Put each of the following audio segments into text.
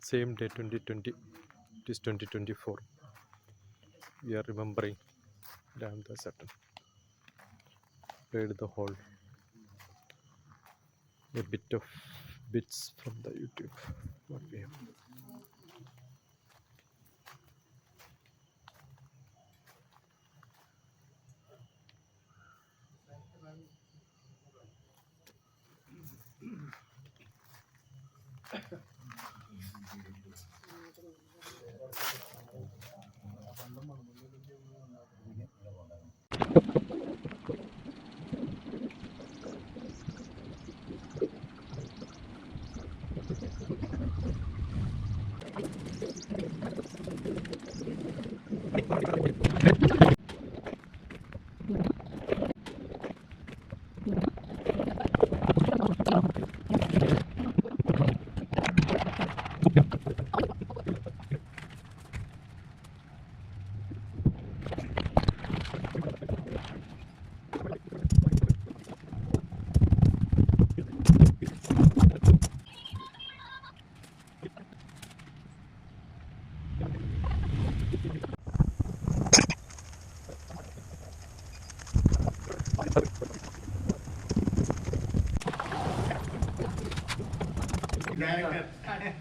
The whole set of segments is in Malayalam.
same day 2020, it is 2024. We are remembering Ramdas Sutton. Played the whole, a bit of bits from the YouTube. What we have.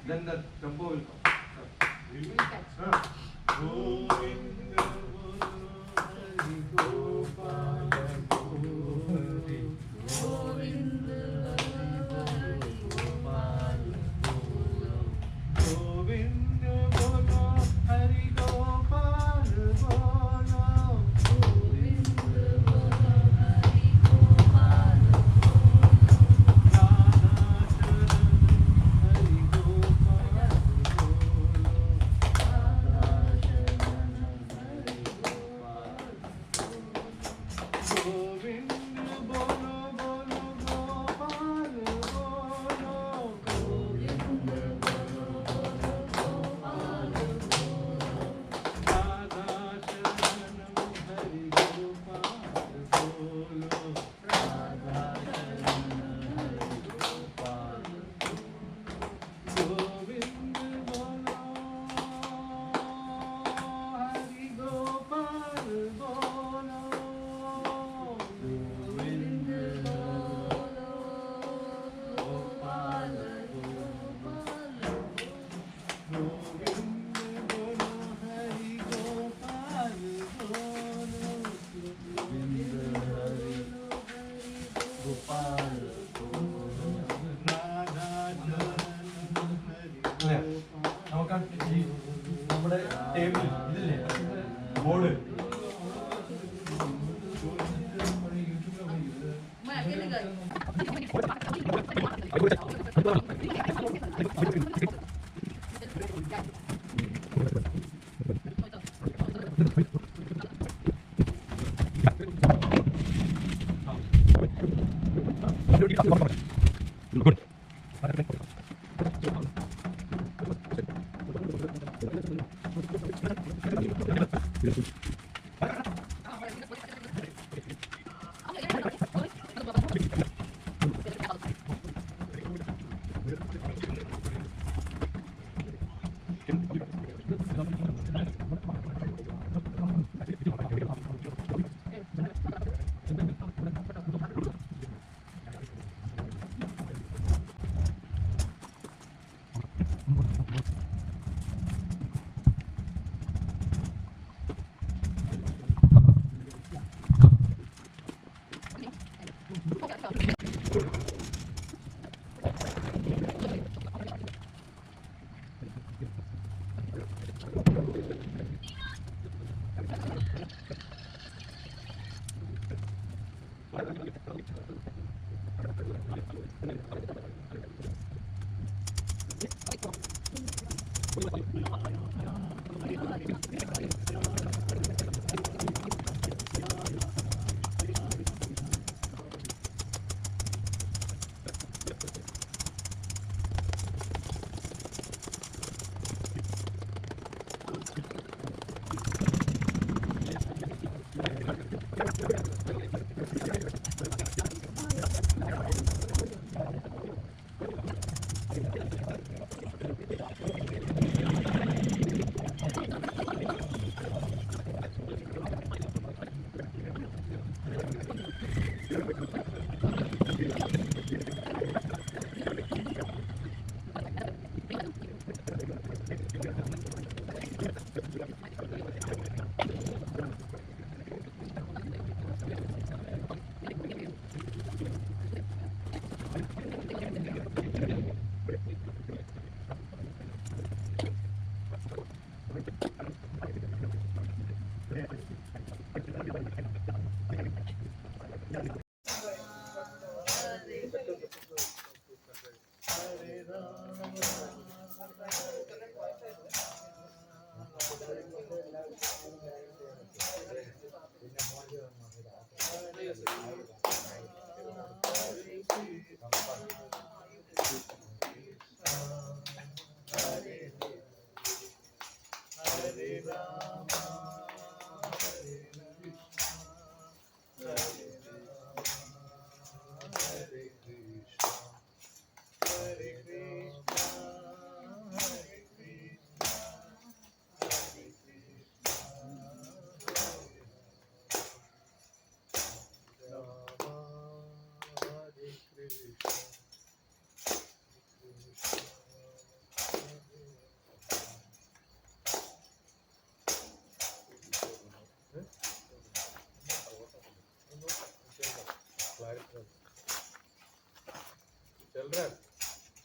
Then the tempo will നമ്മുടെ ടേബിൾ ഇതില്ലേ ബോർഡ്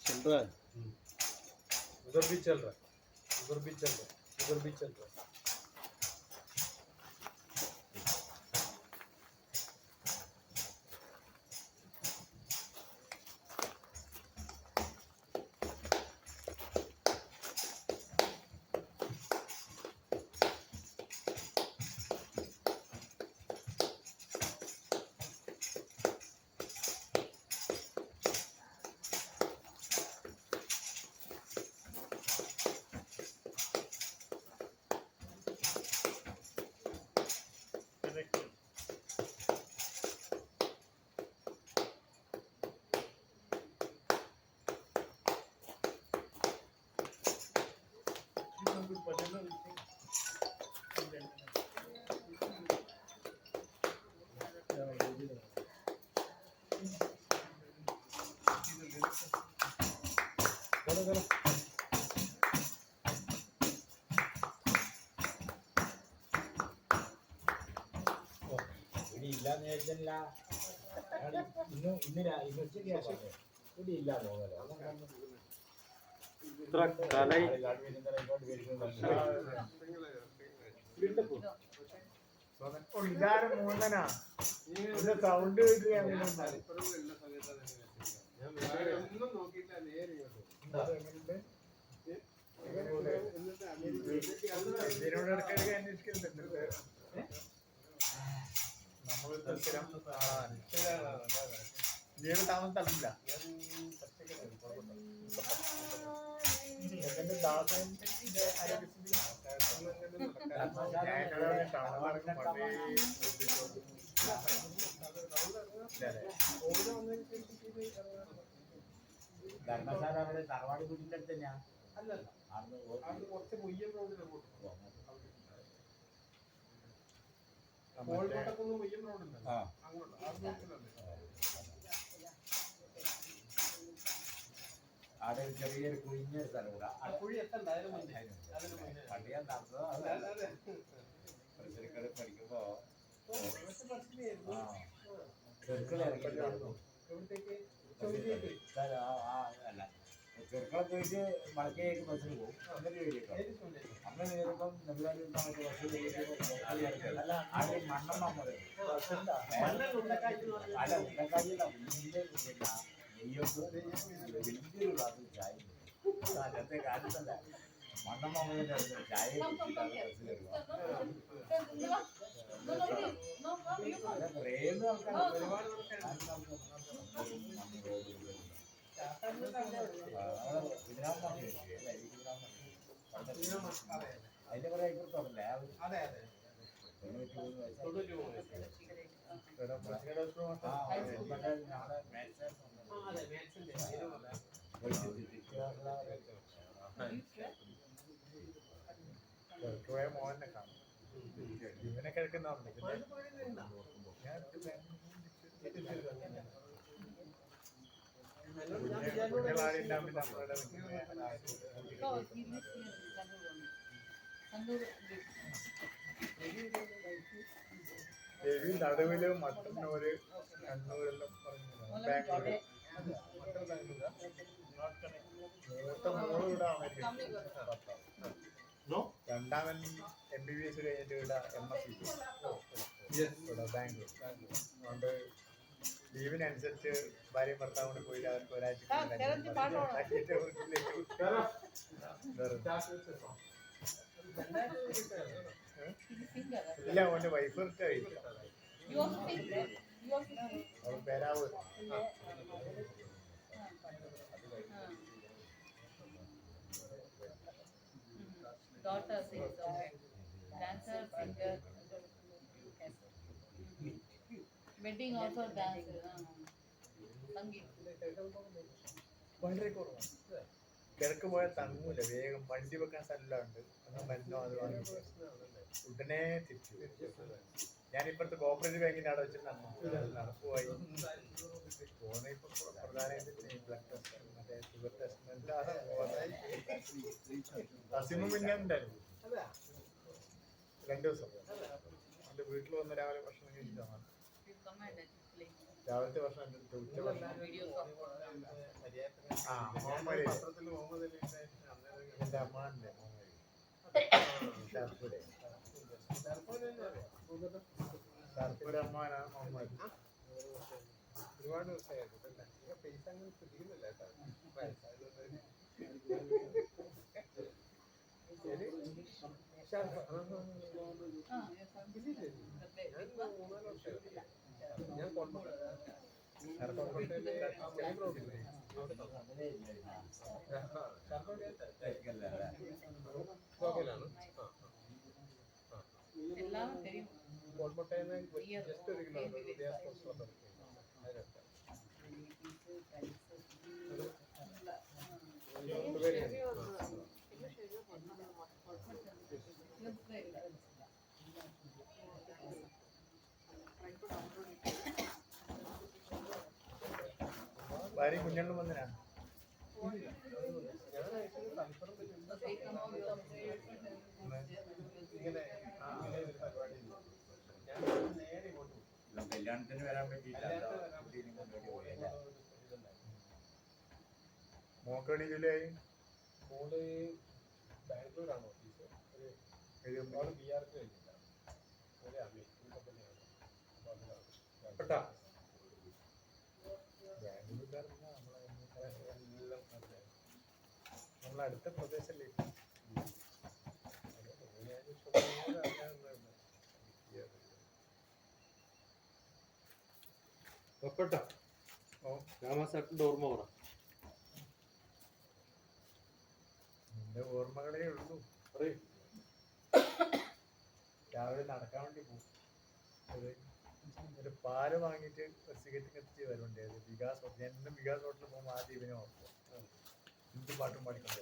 चल रहा है उधर भी चल रहा है उधर भी चल रहा है उधर भी चल रहा है സൗണ്ട് ജീവിതാമം തള്ളില്ല ദാസന്റെ ധർമ്മശാല അവിടെ തറവാട് വീടിന്റെ അടുത്ത് തന്നെയാ കുറച്ച് മുയ്യം റോഡിൽ അവിടെ ചെറിയൊരു കുഴിഞ്ഞ സ്ഥലം പണ്ട് ഞാൻ നടന്നത് പഠിക്കുമ്പോ ചെറുക്കള ഇറങ്ങിയിട്ടുണ്ടായിരുന്നു അല്ല ചെറുക്കളെ ചോദിച്ച് മടക്കേക്ക് ബസ്സിന് പോകും അങ്ങനെ കയറിയിട്ടോ അങ്ങനെ കയറുമ്പം നെല്ലാരി ബസ്സിൽ ആദ്യം മണ്ണെണ്ണ അല്ല ഉണ്ടക്കാരില്ല ഉള്ളിൻ്റെ നെയ്യൊക്കെ വലിയൊരു ഗ്ലാസ് ചായ അന്നത്തെ കാലത്തല്ല മണ്ണെണ്ണ മുതൽ ചായ കുറേ ആൾക്കാർ ഒരുപാട് അതിന്റെ കുറെ അയൽപ്പുറത്തോടല്ലേ മോഹനെ കാണും ഇവനെ കിടക്കുന്നുണ്ട് കുഞ്ഞുങ്ങളാടില്ല നമ്മളുടെ രവി നടുവില് മട്ടന്നൂര് കണ്ണൂരെല്ലാം ബാംഗ്ലൂര് മൂത്ത മോള് ഇവിടെ രണ്ടാമൻ MBBS കഴിഞ്ഞിട്ട് ഇവിടെ MSc ഇവിടെ ബാംഗ്ലൂർ. അതുകൊണ്ട് ലീവിനനുസരിച്ച് ഭാര്യയും ഭർത്താവും കൂടി പോയി അവർക്ക് ഒരാഴ്ച ഇല്ല ഓന്റെ വൈഫ് കഴിച്ചു അവൾ പേരാവ് Daughter sings, okay. Dancer, singer. Wedding also dance. Sangeet. വളരെ കുറവാണ്. കിഴക്ക് പോയാൽ തങ്ങൂല, വേഗം വണ്ടി വെക്കാൻ സ്ഥലമുണ്ട്. മരുന്നോ അത് വാങ്ങി ഉടനെ തിരിച്ചു. ഞാൻ ഇപ്പുറത്ത് കോപ്പറേറ്റീവ് ബാങ്കിന്റെ അവിടെ വെച്ചിട്ട് നടക്കുവായി പോകുന്ന. ഇപ്പൊ പ്രധാനമായിട്ട് ബ്ലഡ് ടെസ്റ്റ്, മറ്റേ ഷുഗർ ടെസ്റ്റ് എല്ലാം അസിമ പിന്നെ ഉണ്ടായിരുന്നു 2 ദിവസം. എന്റെ വീട്ടിൽ വന്ന് രാവിലെ ഭക്ഷണം കഴിച്ചിട്ടാണ്. രാവിലത്തെ ഭക്ഷണം എന്റെ ഉച്ച ഭക്ഷണം എന്റെ അമ്മാന്റെ ഷർപ്പൂർ അമ്മാനാണ് മുഹമ്മദ്. ഒരുപാട് ദിവസമായിരുന്നു പൈസ അങ്ങനെ പിടിക്കുന്നില്ല ഞാൻ എല്ലാം தெரியும். കോൾമട്ടയിൽ ജസ്റ്റ് 1 കിലോമീറ്റർ ഭാര്യ കുഞ്ഞെണ്ണം വന്നിനാ കല്യാണത്തിന് വരാൻ പറ്റിയില്ല. മോക്കടി ജില്ലയായി മോള് ബാംഗ്ലൂരാണ് ഓഫീസ്. മോള് BR കഴിഞ്ഞില്ല. നമ്മളടുത്ത പ്രദേശല്ലേ രാമാസേട്ടൻ്റെ ഓർമ്മ പറ. നിന്റെ ഓർമ്മകളേ ഉള്ളൂ. രാവിലെ നടക്കാൻ വേണ്ടി പോകും. ഒരു പാല് വാങ്ങിയിട്ട് ഒരു സിഗരറ്റ് കത്തിച്ച് വരുന്നുണ്ട്. വികാസ് ഹോട്ടൽ. എന്നും വികാസ് ഹോട്ടലിൽ പോകുമ്പോൾ ആദ്യം ഇവനെ ഓർക്കും. ഹിന്ദി പാട്ടും പാടിക്കൊണ്ടേ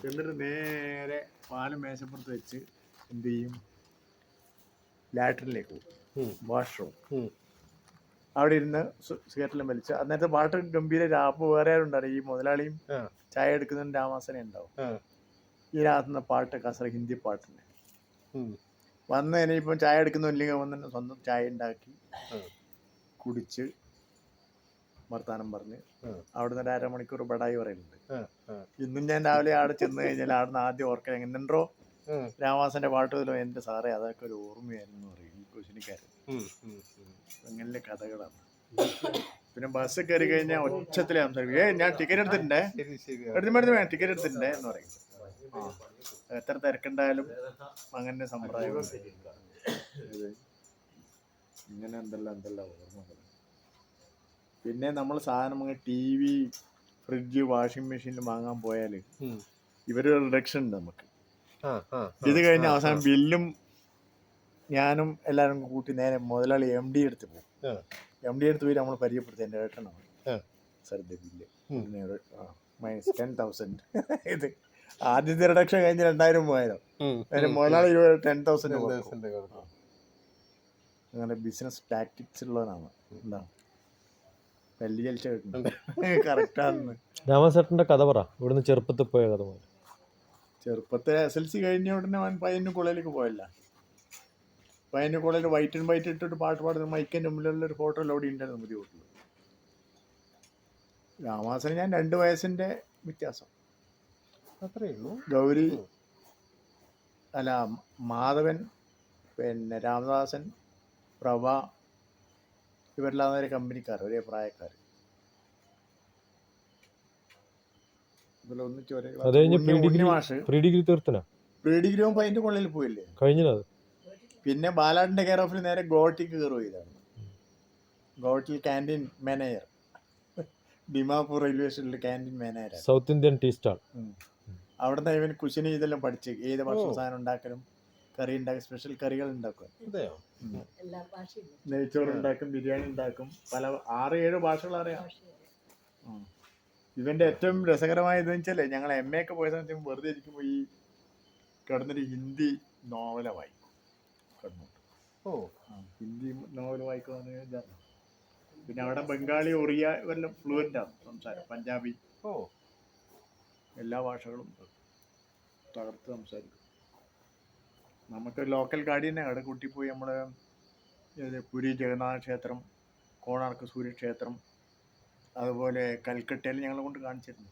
എന്നിട്ട് നേരെ പാല് മേശപ്പുറത്ത് വെച്ച് എന്ത് ചെയ്യും, ലാട്രിനിലേക്ക് പോകും, വാഷ്റൂം. അവിടെ ഇരുന്ന് സിഗരറ്റെല്ലാം വലിച്ച് അന്നേരത്തെ പാട്ട് ഗംഭീര രാപ്പ് വേറെ ആരുണ്ടാവും. ഈ മുതലാളിയും ചായ എടുക്കുന്നതിന് രാമാസനെ ഉണ്ടാവും. ഈ രാത്തുന്ന പാട്ട് കസറ ഹിന്ദി പാട്ടിന് വന്ന് ഇനിയിപ്പം ചായ എടുക്കുന്നില്ലെങ്കിൽ വന്ന് സ്വന്തം ചായ ഉണ്ടാക്കി കുടിച്ച് വർത്താനം പറഞ്ഞ് അവിടുന്ന് ഒരു 1/2 മണിക്കൂർ ബടായി പറയുന്നുണ്ട്. ഇന്നും ഞാൻ രാവിലെ അവിടെ ചെന്ന് കഴിഞ്ഞാൽ അവിടുന്ന് ആദ്യം ഓർക്കാൻ എങ്ങനെയുണ്ടോ രാമാസന്റെ പാട്ടുമല്ലോ എൻ്റെ സാറേ അതൊക്കെ ഒരു ഓർമ്മയായിരുന്നു പറയും ഈ കൊച്ചിനിക്കാരൻ. അങ്ങനെ കഥകളാണ്. പിന്നെ ബസ് കയറി കഴിഞ്ഞാൽ ഒച്ചത്തിലെ സംസാരിക്കും. ഞാൻ ടിക്കറ്റ് എടുത്തിട്ടുണ്ടേ, വേണം ടിക്കറ്റ് എടുത്തിട്ടുണ്ടേ എന്ന് പറയും. എത്ര തിരക്കുണ്ടായാലും അങ്ങനെ സമ്പ്രദായം. ഇങ്ങനെ എന്തെല്ലാം ഓർമ്മകൾ. പിന്നെ നമ്മൾ സാധനം TV, ഫ്രിഡ്ജ്, വാഷിംഗ് മെഷീനിൽ വാങ്ങാൻ പോയാൽ ഇവരൊരു റിഡക്ഷൻ ഉണ്ട് നമുക്ക്. ഇത് കഴിഞ്ഞ അവസാനം ബില്ലും ഞാനും എല്ലാവരും കൂട്ടി നേരെ മുതലാളി MD എടുത്ത് പോകും. MD എടുത്ത് പോയി നമ്മൾ പരിചയപ്പെടുത്തി എൻ്റെ ഏട്ടനാണ് സാർ ബില്ല് -10,000. ഇത് ആദ്യത്തെ റിഡക്ഷൻ കഴിഞ്ഞ് 2,000-3,000 അതിന് മുതലാളി 10,000. അങ്ങനെ ബിസിനസ് ടാക്ടിക്സ് ഉള്ളവനാണ്. എന്താ പല്ലി ചലിച്ച കേട്ടിട്ടുണ്ട് കറക്റ്റാന്ന്. രാമസേട്ടൻ്റെ കഥ പറ, ഇവിടുന്ന് ചെറുപ്പത്തിൽ പോയ കഥ പോലെ. ചെറുപ്പത്തെ SLC കഴിഞ്ഞ ഉടനെ അവൻ പയ്യന്നൂർ കോളേജിലേക്ക് പോയല്ല. പയ്യന്നൂർ കോളേജിൽ വൈറ്റ് ആൻഡ് വൈറ്റ് ഇട്ടിട്ട് പാട്ട് പാടുന്ന മൈക്കിൻ്റെ മുമ്പിലുള്ള ഒരു ഫോട്ടോ അവിടെ ഉണ്ടായിരുന്നു പുതിയ വീട്ടിൽ. രാമാസന് ഞാൻ 2 വയസ്സിൻ്റെ വ്യത്യാസം. അത്രയേ ഉള്ളൂ. ഗൗരി അല്ല മാധവൻ, പിന്നെ രാമദാസൻ, പ്രഭ, ഇവരെല്ലാം ഒരു കമ്പനിക്കാർ, ഒരേ പ്രായക്കാർ. ഇതിലൊന്നിച്ച് ഒരേ അത് കഴിഞ്ഞ് മാഷ് പ്രീ ഡിഗ്രി തീർത്തന പ്രീ ഡിഗ്രി ആകുമ്പോൾ അതിൻ്റെ കൊള്ളിൽ പോയില്ലേ കഴിഞ്ഞത്. പിന്നെ ബാലാട്ടിൻ്റെ കെയർ ഓഫിൽ നേരെ ഗോവട്ടിക്ക് കയറുക ചെയ്താണ്. ഗോവട്ടിൽ ക്യാൻറ്റീൻ മാനേജർ, ഡിമാപൂർ റെയിൽവേ സ്റ്റേഷനിൽ canteen manager, South Indian tea stall. അവിടുന്ന് ഇവൻ കുശിനി ഇതെല്ലാം പഠിച്ച് ഏത് ഭക്ഷണ സാധനം ഉണ്ടാക്കലും കറി ഉണ്ടാക്കും, സ്പെഷ്യൽ കറികൾ ഉണ്ടാക്കും, നെയ്ച്ചോറ് ഉണ്ടാക്കും, ബിരിയാണി ഉണ്ടാക്കും, പല 6-7 ഭാഷകൾ അറിയാം. ഇവൻ്റെ ഏറ്റവും രസകരമായ ഇതെന്ന് വെച്ചാൽ ഞങ്ങൾ MA ഒക്കെ പോയ സമയത്ത് വെറുതെ ഇരിക്കുമ്പോൾ ഈ കിടന്നൊരു ഹിന്ദി നോവല വായിക്കും. കിടന്നിട്ട് ഹിന്ദി നോവൽ വായിക്കുമെന്ന് വിചാരിച്ചു. പിന്നെ അവിടെ ബംഗാളി, ഒറിയ ഇവരെല്ലാം ഫ്ലുവൻ്റാണ് സംസാരം, പഞ്ചാബി, എല്ലാ ഭാഷകളും തകർത്ത് സംസാരിക്കും. നമുക്ക് ലോക്കൽ ഗാഡി തന്നെ അവിടെ കൂട്ടിപ്പോയി നമ്മൾ പുരി ജഗന്നാഥ ക്ഷേത്രം, കോണാർക്ക് സൂര്യക്ഷേത്രം, അതുപോലെ കൽക്കട്ടയിൽ ഞങ്ങളെ കൊണ്ട് കാണിച്ചിരുന്നു.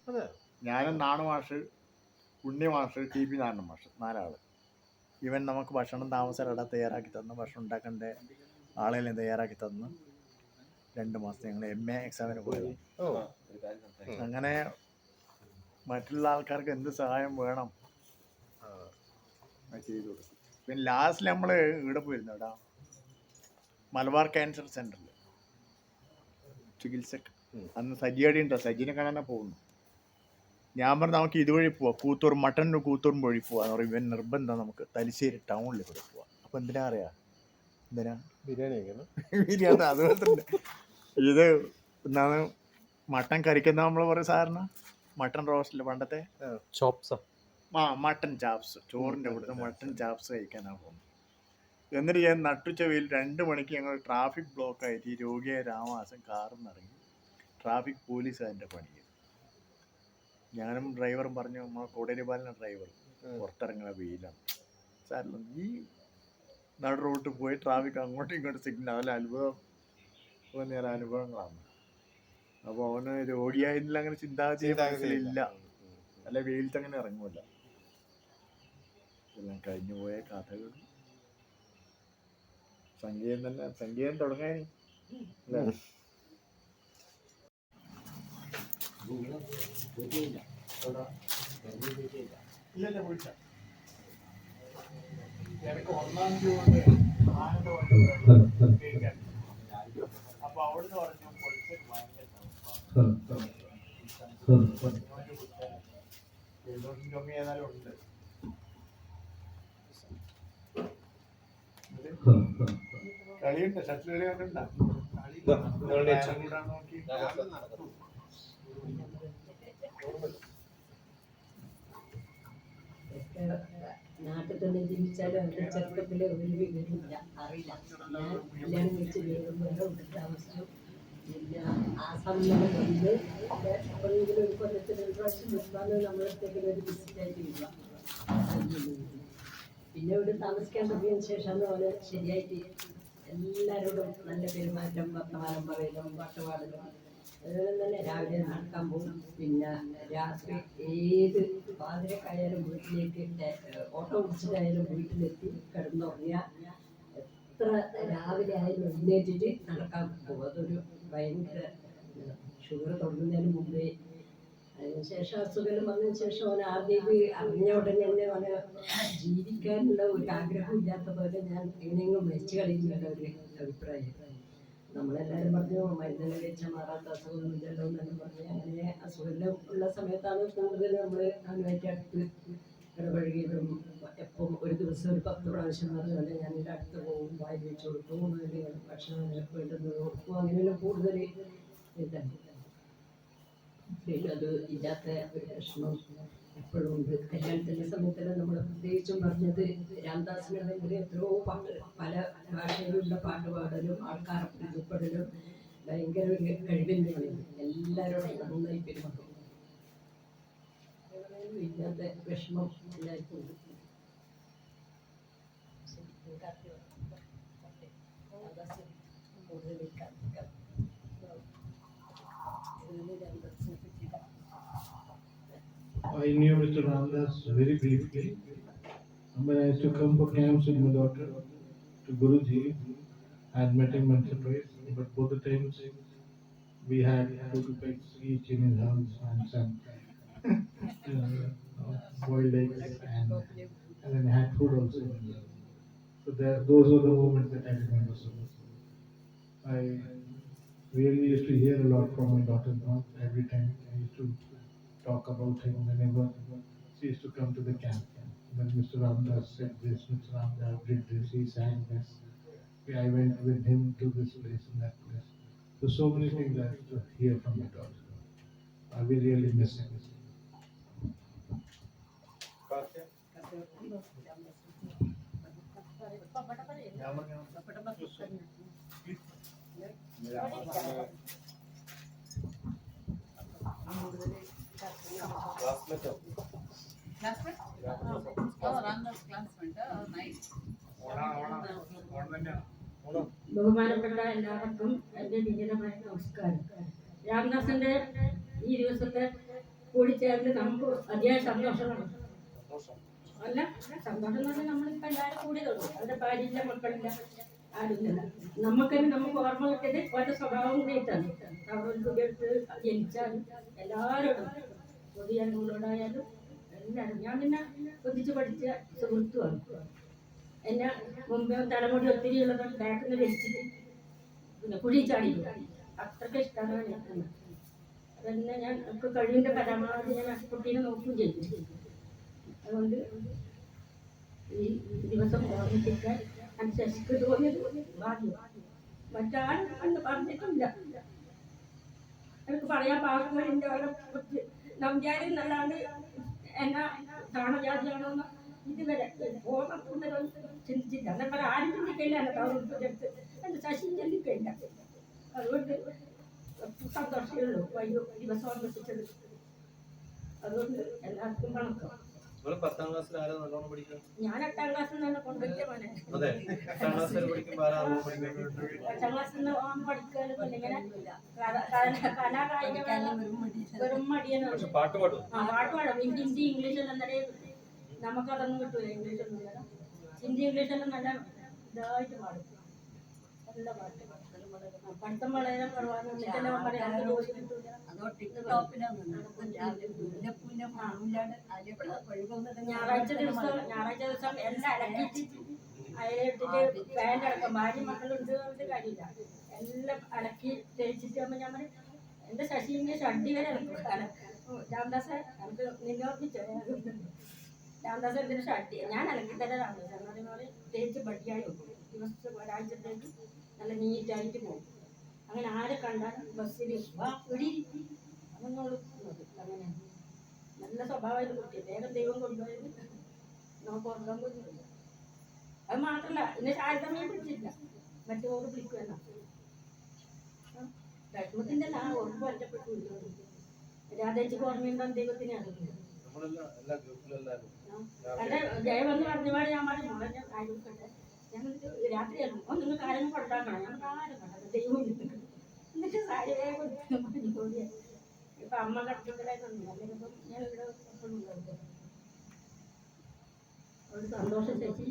ഞാനും നാണു മാഷ്, ഉണ്ണി മാഷ്, TP നാരായണൻ മാഷ്, 4 ആൾ. ഇവൻ നമുക്ക് ഭക്ഷണം താമസം ഇട തയ്യാറാക്കി തന്ന്, ഭക്ഷണം ഉണ്ടാക്കേണ്ട ആളെല്ലാം തയ്യാറാക്കി തന്ന് 2 മാസം ഞങ്ങൾ MA എക്സാമിന് പോയത്. അങ്ങനെ മറ്റുള്ള ആൾക്കാർക്ക് എന്ത് സഹായം വേണം ചെയ്തു കൊടുക്കും. പിന്നെ ലാസ്റ്റിൽ നമ്മൾ ഇവിടെ പോയിരുന്നു, എടാ മലബാർ ക്യാൻസർ സെൻ്ററിൽ ചികിത്സക്ക്. അന്ന് സജിയാടി ഉണ്ടോ, സജിനെ കാണാനാ പോകുന്നു. ഞാൻ പറഞ്ഞു നമുക്ക് ഇതുവഴി പോവാം, കൂത്തൂർ മട്ടന്നൂർ കൂത്തൂർ വഴി പോവാന്ന് പറയും. ഇവൻ നിർബന്ധം നമുക്ക് തലശ്ശേരി ടൗണിൽ കൂടെ പോവാം. അപ്പോൾ എന്തിനാ അറിയാം, എന്തിനാ ബിരിയാണി ബിരിയാണി. അതുപോലെ തന്നെ ഇത് എന്താണ് മട്ടൻ കറിക്കുന്ന നമ്മൾ പറയും സാറിന് മട്ടൻ റോസ്റ്റിൽ പണ്ടത്തെ ചോപ്സ്, മട്ടൻ ചാപ്സ്, ചോറിൻ്റെ കൂടെ മട്ടൻ ചാപ്സ് കഴിക്കാനാണ് പോകുന്നത്. എന്നിട്ട് ഞാൻ നട്ടുച്ച വെയിൽ 2 മണിക്ക് ഞങ്ങൾ ട്രാഫിക് ബ്ലോക്ക് ആയിട്ട് ഈ രോഗിയായ രാമദാസൻ കാറിൽ നിന്ന് ഇറങ്ങി. ട്രാഫിക് പോലീസ് അതിൻ്റെ പണി ചെയ്തു. ഞാനും ഡ്രൈവറും പറഞ്ഞു, നമ്മളെ കോടേരിപാലിൻ്റെ ഡ്രൈവർ പുറത്തിറങ്ങുന്ന വെയിലാണ് സാറില്ല, ഈ നട റോട്ടിൽ പോയി ട്രാഫിക് അങ്ങോട്ടും ഇങ്ങോട്ടും സിഗ്നൽ, അതിൽ അത്ഭുതം തോന്നിയ അനുഭവങ്ങളാണ്. അപ്പോൾ അവന് രോഗിയായിരുന്നില്ല അങ്ങനെ ചിന്താഗതിയില്ല, അല്ല വെയിലത്ത് അങ്ങനെ ഇറങ്ങുമല്ല. എല്ലാം കഴിഞ്ഞു പോയ കഥകൾ. സംഗീതം തന്നെ, സംഗീതം തുടങ്ങാൻ അല്ലേ? ഇല്ലല്ല പോയിട്ടില്ല. എനിക്ക് 1-ാം തീയതി അപ്പൊ അവിടുന്ന് പറഞ്ഞു പൊളിച്ചൊരു ഭയങ്കര ഏതായാലും ഉണ്ട്. കളിയുണ്ട്, ഷട്ടിൽ കളി കണ്ടുണ്ടോ? നോക്കി നാട്ടിൽ തന്നെ ജീവിച്ചാലും അവരുടെ ചെറുപ്പത്തിലെ ഒരു വിവരമില്ല, അറിയില്ല. ഞാൻ കല്യാണം കഴിച്ച് വീടുമ്പോൾ താമസിച്ചു. പിന്നെ ആസാമിൽ വന്ന് എപ്പോഴെങ്കിലും ഒരു കൊല്ലത്തിൽ 2 പ്രാവശ്യം നിർത്താതെ നമ്മളടുത്തേക്കും ഒരു വിസിറ്റായിട്ട് വരിക. പിന്നെ ഇവിടെ താമസിക്കാൻ തുടങ്ങിയതിന് ശേഷമാണ് അവന് ശരിയായിട്ട് എല്ലാവരോടും നല്ല പെരുമാറ്റം, വർത്തമാനം പറയലും പാട്ടുപാടലും. അതുപോലെ തന്നെ രാവിലെ നടക്കാൻ പോകും. പിന്നെ രാത്രി ഏത് പാതിരക്കായാലും വീട്ടിലേക്ക് ഓട്ടോ പിടിച്ചിട്ടായാലും വീട്ടിലെത്തി കിടന്നുറങ്ങിയ എത്ര രാവിലെ ആയാലും എഴുന്നേറ്റിട്ട് നടക്കാൻ പോകും. അതൊരു ഭയങ്കര ഷുഗർ തുടങ്ങുന്നതിന് മുമ്പേ. അതിനുശേഷം അസുഖം വന്നതിന് ശേഷം അവൻ ആദ്യം അറിഞ്ഞ ഉടനെ തന്നെ അവന് ജീവിക്കാനുള്ള ഒരു ആഗ്രഹം ഇല്ലാത്ത പോലെ ഞാൻ എങ്ങനെയെങ്കിലും മരിച്ചു കളയുന്നുള്ള ഒരു അഭിപ്രായം. നമ്മളെല്ലാവരും പറഞ്ഞു മരുന്നെല്ലാം കഴിച്ചാൽ മാറാത്ത അസുഖമൊന്നുമില്ലല്ലോ എന്നെല്ലാം പറഞ്ഞ് അങ്ങനെ അസുഖമെല്ലാം ഉള്ള സമയത്താണ് കൂടുതൽ നമ്മൾ അവനുമായിട്ട് അടുത്ത് ഇടപഴകിയതും. എപ്പം ഒരു ദിവസം ഒരു 10 പ്രാവശ്യം പറഞ്ഞുകൊണ്ട് ഞാൻ എൻ്റെ അടുത്ത് പോകും, വായി വെച്ച് കൊടുക്കും, ഭക്ഷണം വേണ്ടുന്നത് കൊടുക്കും. അങ്ങനെയെല്ലാം കൂടുതൽ ഇതാണ്. പിന്നെ അത് ഇല്ലാത്ത ഒരു വിഷമം എപ്പോഴും ഉണ്ട്. കല്യാണത്തിൻ്റെ സമയത്തെല്ലാം നമ്മൾ പ്രത്യേകിച്ചും പറഞ്ഞത് രാമദാസിനാണെങ്കിൽ എത്രയോ പാട്ട്, പല ഭാഷയിലുള്ള പാട്ട് പാടലും ആൾക്കാരെ പ്രീതിപ്പെടലും ഭയങ്കര ഒരു കഴിവിൻ്റെയാണ്. എല്ലാവരോടും നന്നായി പെരുമാറും. ഇല്ലാത്ത വിഷമം എല്ലാവർക്കും ഉണ്ട്. I knew Mr. Ramdas very briefly. When I used to come for camps with my daughter to Guruji, I had met him once or twice, but both the times we had 2 to 5 each in his house and some boiled eggs and then had food also. So those were the moments that I remember so much. I really used to hear a lot from my daughter's mouth every time I used to talk about him whenever she used to come to the camp. When Mr. Ramdas said this, Mr. Ramdas did this, he sang this. I went with him to this place and that place. So many things I used to hear from my daughter. I will really miss him. ക്ലാസ്മേറ്റോ? Classmate? Oh, Ramdas classmate. Oh, nice. ബഹുമാനപ്പെട്ട എല്ലാവർക്കും എൻ്റെ വിനീതമായ നമസ്കാരം. രാംദാസിന്റെ ഈ ദിവസത്തെ കൂടിച്ചേർന്ന് നമുക്ക് അതിയായ സന്തോഷമാണ്. അല്ല, സന്തോഷം എന്ന് പറഞ്ഞാൽ നമ്മളിപ്പോൾ എല്ലാവരും കൂടിയതുള്ളൂ. അവരുടെ ഭാര്യയില്ല, മക്കളില്ല, ആരുമില്ല. നമുക്ക് ഓർമ്മ കിട്ടിയത് അവരുടെ സ്വഭാവം കൂടിയിട്ടാണ്. അവരൊരു കുടിയെടുത്ത് ജനിച്ചാലും എല്ലാവരോടും പൊതുജനങ്ങളോടായാലും എല്ലാവരും. ഞാൻ പിന്നെ ഒന്നിച്ച് പഠിച്ച സുഹൃത്തുമാണ്. എന്നെ മുമ്പേ തലമുടി ഒത്തിരി ഉള്ളതുകൊണ്ട് ബാക്കിൽ നിന്ന് വലിച്ചിട്ട് പിന്നെ കുഴി ചാടി അത്രയ്ക്ക് ഇഷ്ടമാണ് ഞാൻ. അതന്നെ ഞാൻ ഒക്കെ കഴിവിൻ്റെ പരമാവധി ഞാൻ കുട്ടീനെ നോക്കുകയും ചെയ്തു. അതുകൊണ്ട് ഈ ദിവസം ഓർമ്മിപ്പിക്കാൻ അനുസരിച്ച് തോന്നിയത് ഭാഗ്യം. മറ്റാരും കണ്ട് പറഞ്ഞിട്ടില്ല. എനിക്ക് പറയാൻ പാകങ്ങളിൻ്റെ അവരെ കുറിച്ച് നമ്പ്യാരി എന്നല്ലാണ്ട് എന്നാ താണജാതിയാണോന്ന് ഇതുവരെ ഓർമ്മ ചിന്തിച്ചില്ല. എന്നാൽ ആരും ചിന്തിക്കില്ല. എന്നെ തവറുത്ത് എൻ്റെ ശശി ചിന്തിക്കില്ല. അതുകൊണ്ട് സന്തോഷമേ ഉള്ളൂ വൈകി ദിവസം ഓർമ്മിപ്പിച്ചത്. അതുകൊണ്ട് എല്ലാവർക്കും വണക്കം. നിങ്ങൾ 10ാം ക്ലാസ്സിൽ ആരാ നല്ലോണം പഠിക്കുക? ഞാൻ 8ാം ക്ലാസ്സിൽ നിന്ന് കൊണ്ടുവച്ച മോനെ. അതെ, 8ാം ക്ലാസ്സിൽ പഠിക്കുമ്പോൾ ആരാ നല്ലോണം പഠിക്കുന്നത്? 8ാം ക്ലാസ്സിൽ നിന്ന് പഠിക്കാനും ഇങ്ങനെ കലാകായിക വെറും മടിയെന്ന്. പക്ഷെ പാട്ട് പാടും. പാട്ട് പാടും. ഹിന്ദി ഇംഗ്ലീഷെല്ലാം അന്നേരം നമുക്കതൊന്നും കിട്ടൂല. ഇംഗ്ലീഷൊന്നും ഇല്ല. ഹിന്ദി ഇംഗ്ലീഷെല്ലാം നല്ല ഇതായിട്ട് പാടും. നല്ല പാട്ട്. പഠിത്തം വളരെ കുറവാണ്. എന്നിട്ടെല്ലാം പറയാം ജോലി കിട്ടൂല. ഞായറാഴ്ച ദിവസം എല്ലാം അലക്കിയിട്ട് അയലിട്ടിട്ട് പാൻ്റ് അടക്കം ഭാര്യ മക്കളുണ്ട് പറഞ്ഞിട്ട് കാര്യമില്ല. എല്ലാം അലക്കി തേച്ചിട്ട് ആകുമ്പോൾ ഞാൻ പറയും എൻ്റെ ശശീൻ്റെ ഷഡ്ഡി വരെ ഇറക്കും. രാംദാസ് നമുക്ക് നിന്നോർപ്പിച്ചോ രാംദാസ് എന്തിനു ഷഡ്ഡി ഞാൻ അലക്കി തരാം. രാംദാസ് എന്ന് പറയുമ്പോൾ തേച്ച് ബട്ടിയായി വെക്കും. ദിവസം ഒരാഴ്ചത്തേക്ക് നല്ല നീറ്റായിട്ട് പോകും. അങ്ങനെ ആരെ കണ്ടാലും ബസ്സിൽ ഇടി അങ്ങനെയുള്ളത്. അങ്ങനെ നല്ല സ്വഭാവമായിട്ട് കുട്ടി. വേഗം ദൈവം കൊണ്ടുപോയത് നമുക്ക് ഓർക്കാൻ പോലും. അത് മാത്രമല്ല ഇന്ന് ശാരദമ്മയെ പിടിച്ചില്ല. മറ്റോട് പിടിക്കുമല്ല വിഷമത്തിൻ്റെ ആ ഓർമ്മ ഒറ്റപ്പെട്ടു. രാധേച്ചിക്ക് ഓർമ്മയുണ്ടോ ദൈവത്തിന് അറിയില്ല. അല്ല ജയവെന്ന് പറഞ്ഞപാട് ഞാൻ പറഞ്ഞു മോളെ ഞാൻ കാര്യം കണ്ടേ ഞങ്ങൾക്ക് രാത്രിയായിരുന്നു. നിങ്ങൾ കാര്യങ്ങൾ കൊണ്ടാക്കണം. ഞങ്ങൾക്ക് ആരും കണ്ടത് ദൈവം എന്നിട്ട് സാരി ജോലിയാണ്. ഇപ്പം അമ്മ കടത്തിലായിട്ടുണ്ട്. അല്ലെങ്കിൽ ഇപ്പം ഞാൻ ഇവിടെ എപ്പോഴും ഉണ്ടാവും. ഒരു സന്തോഷം ചേച്ചി.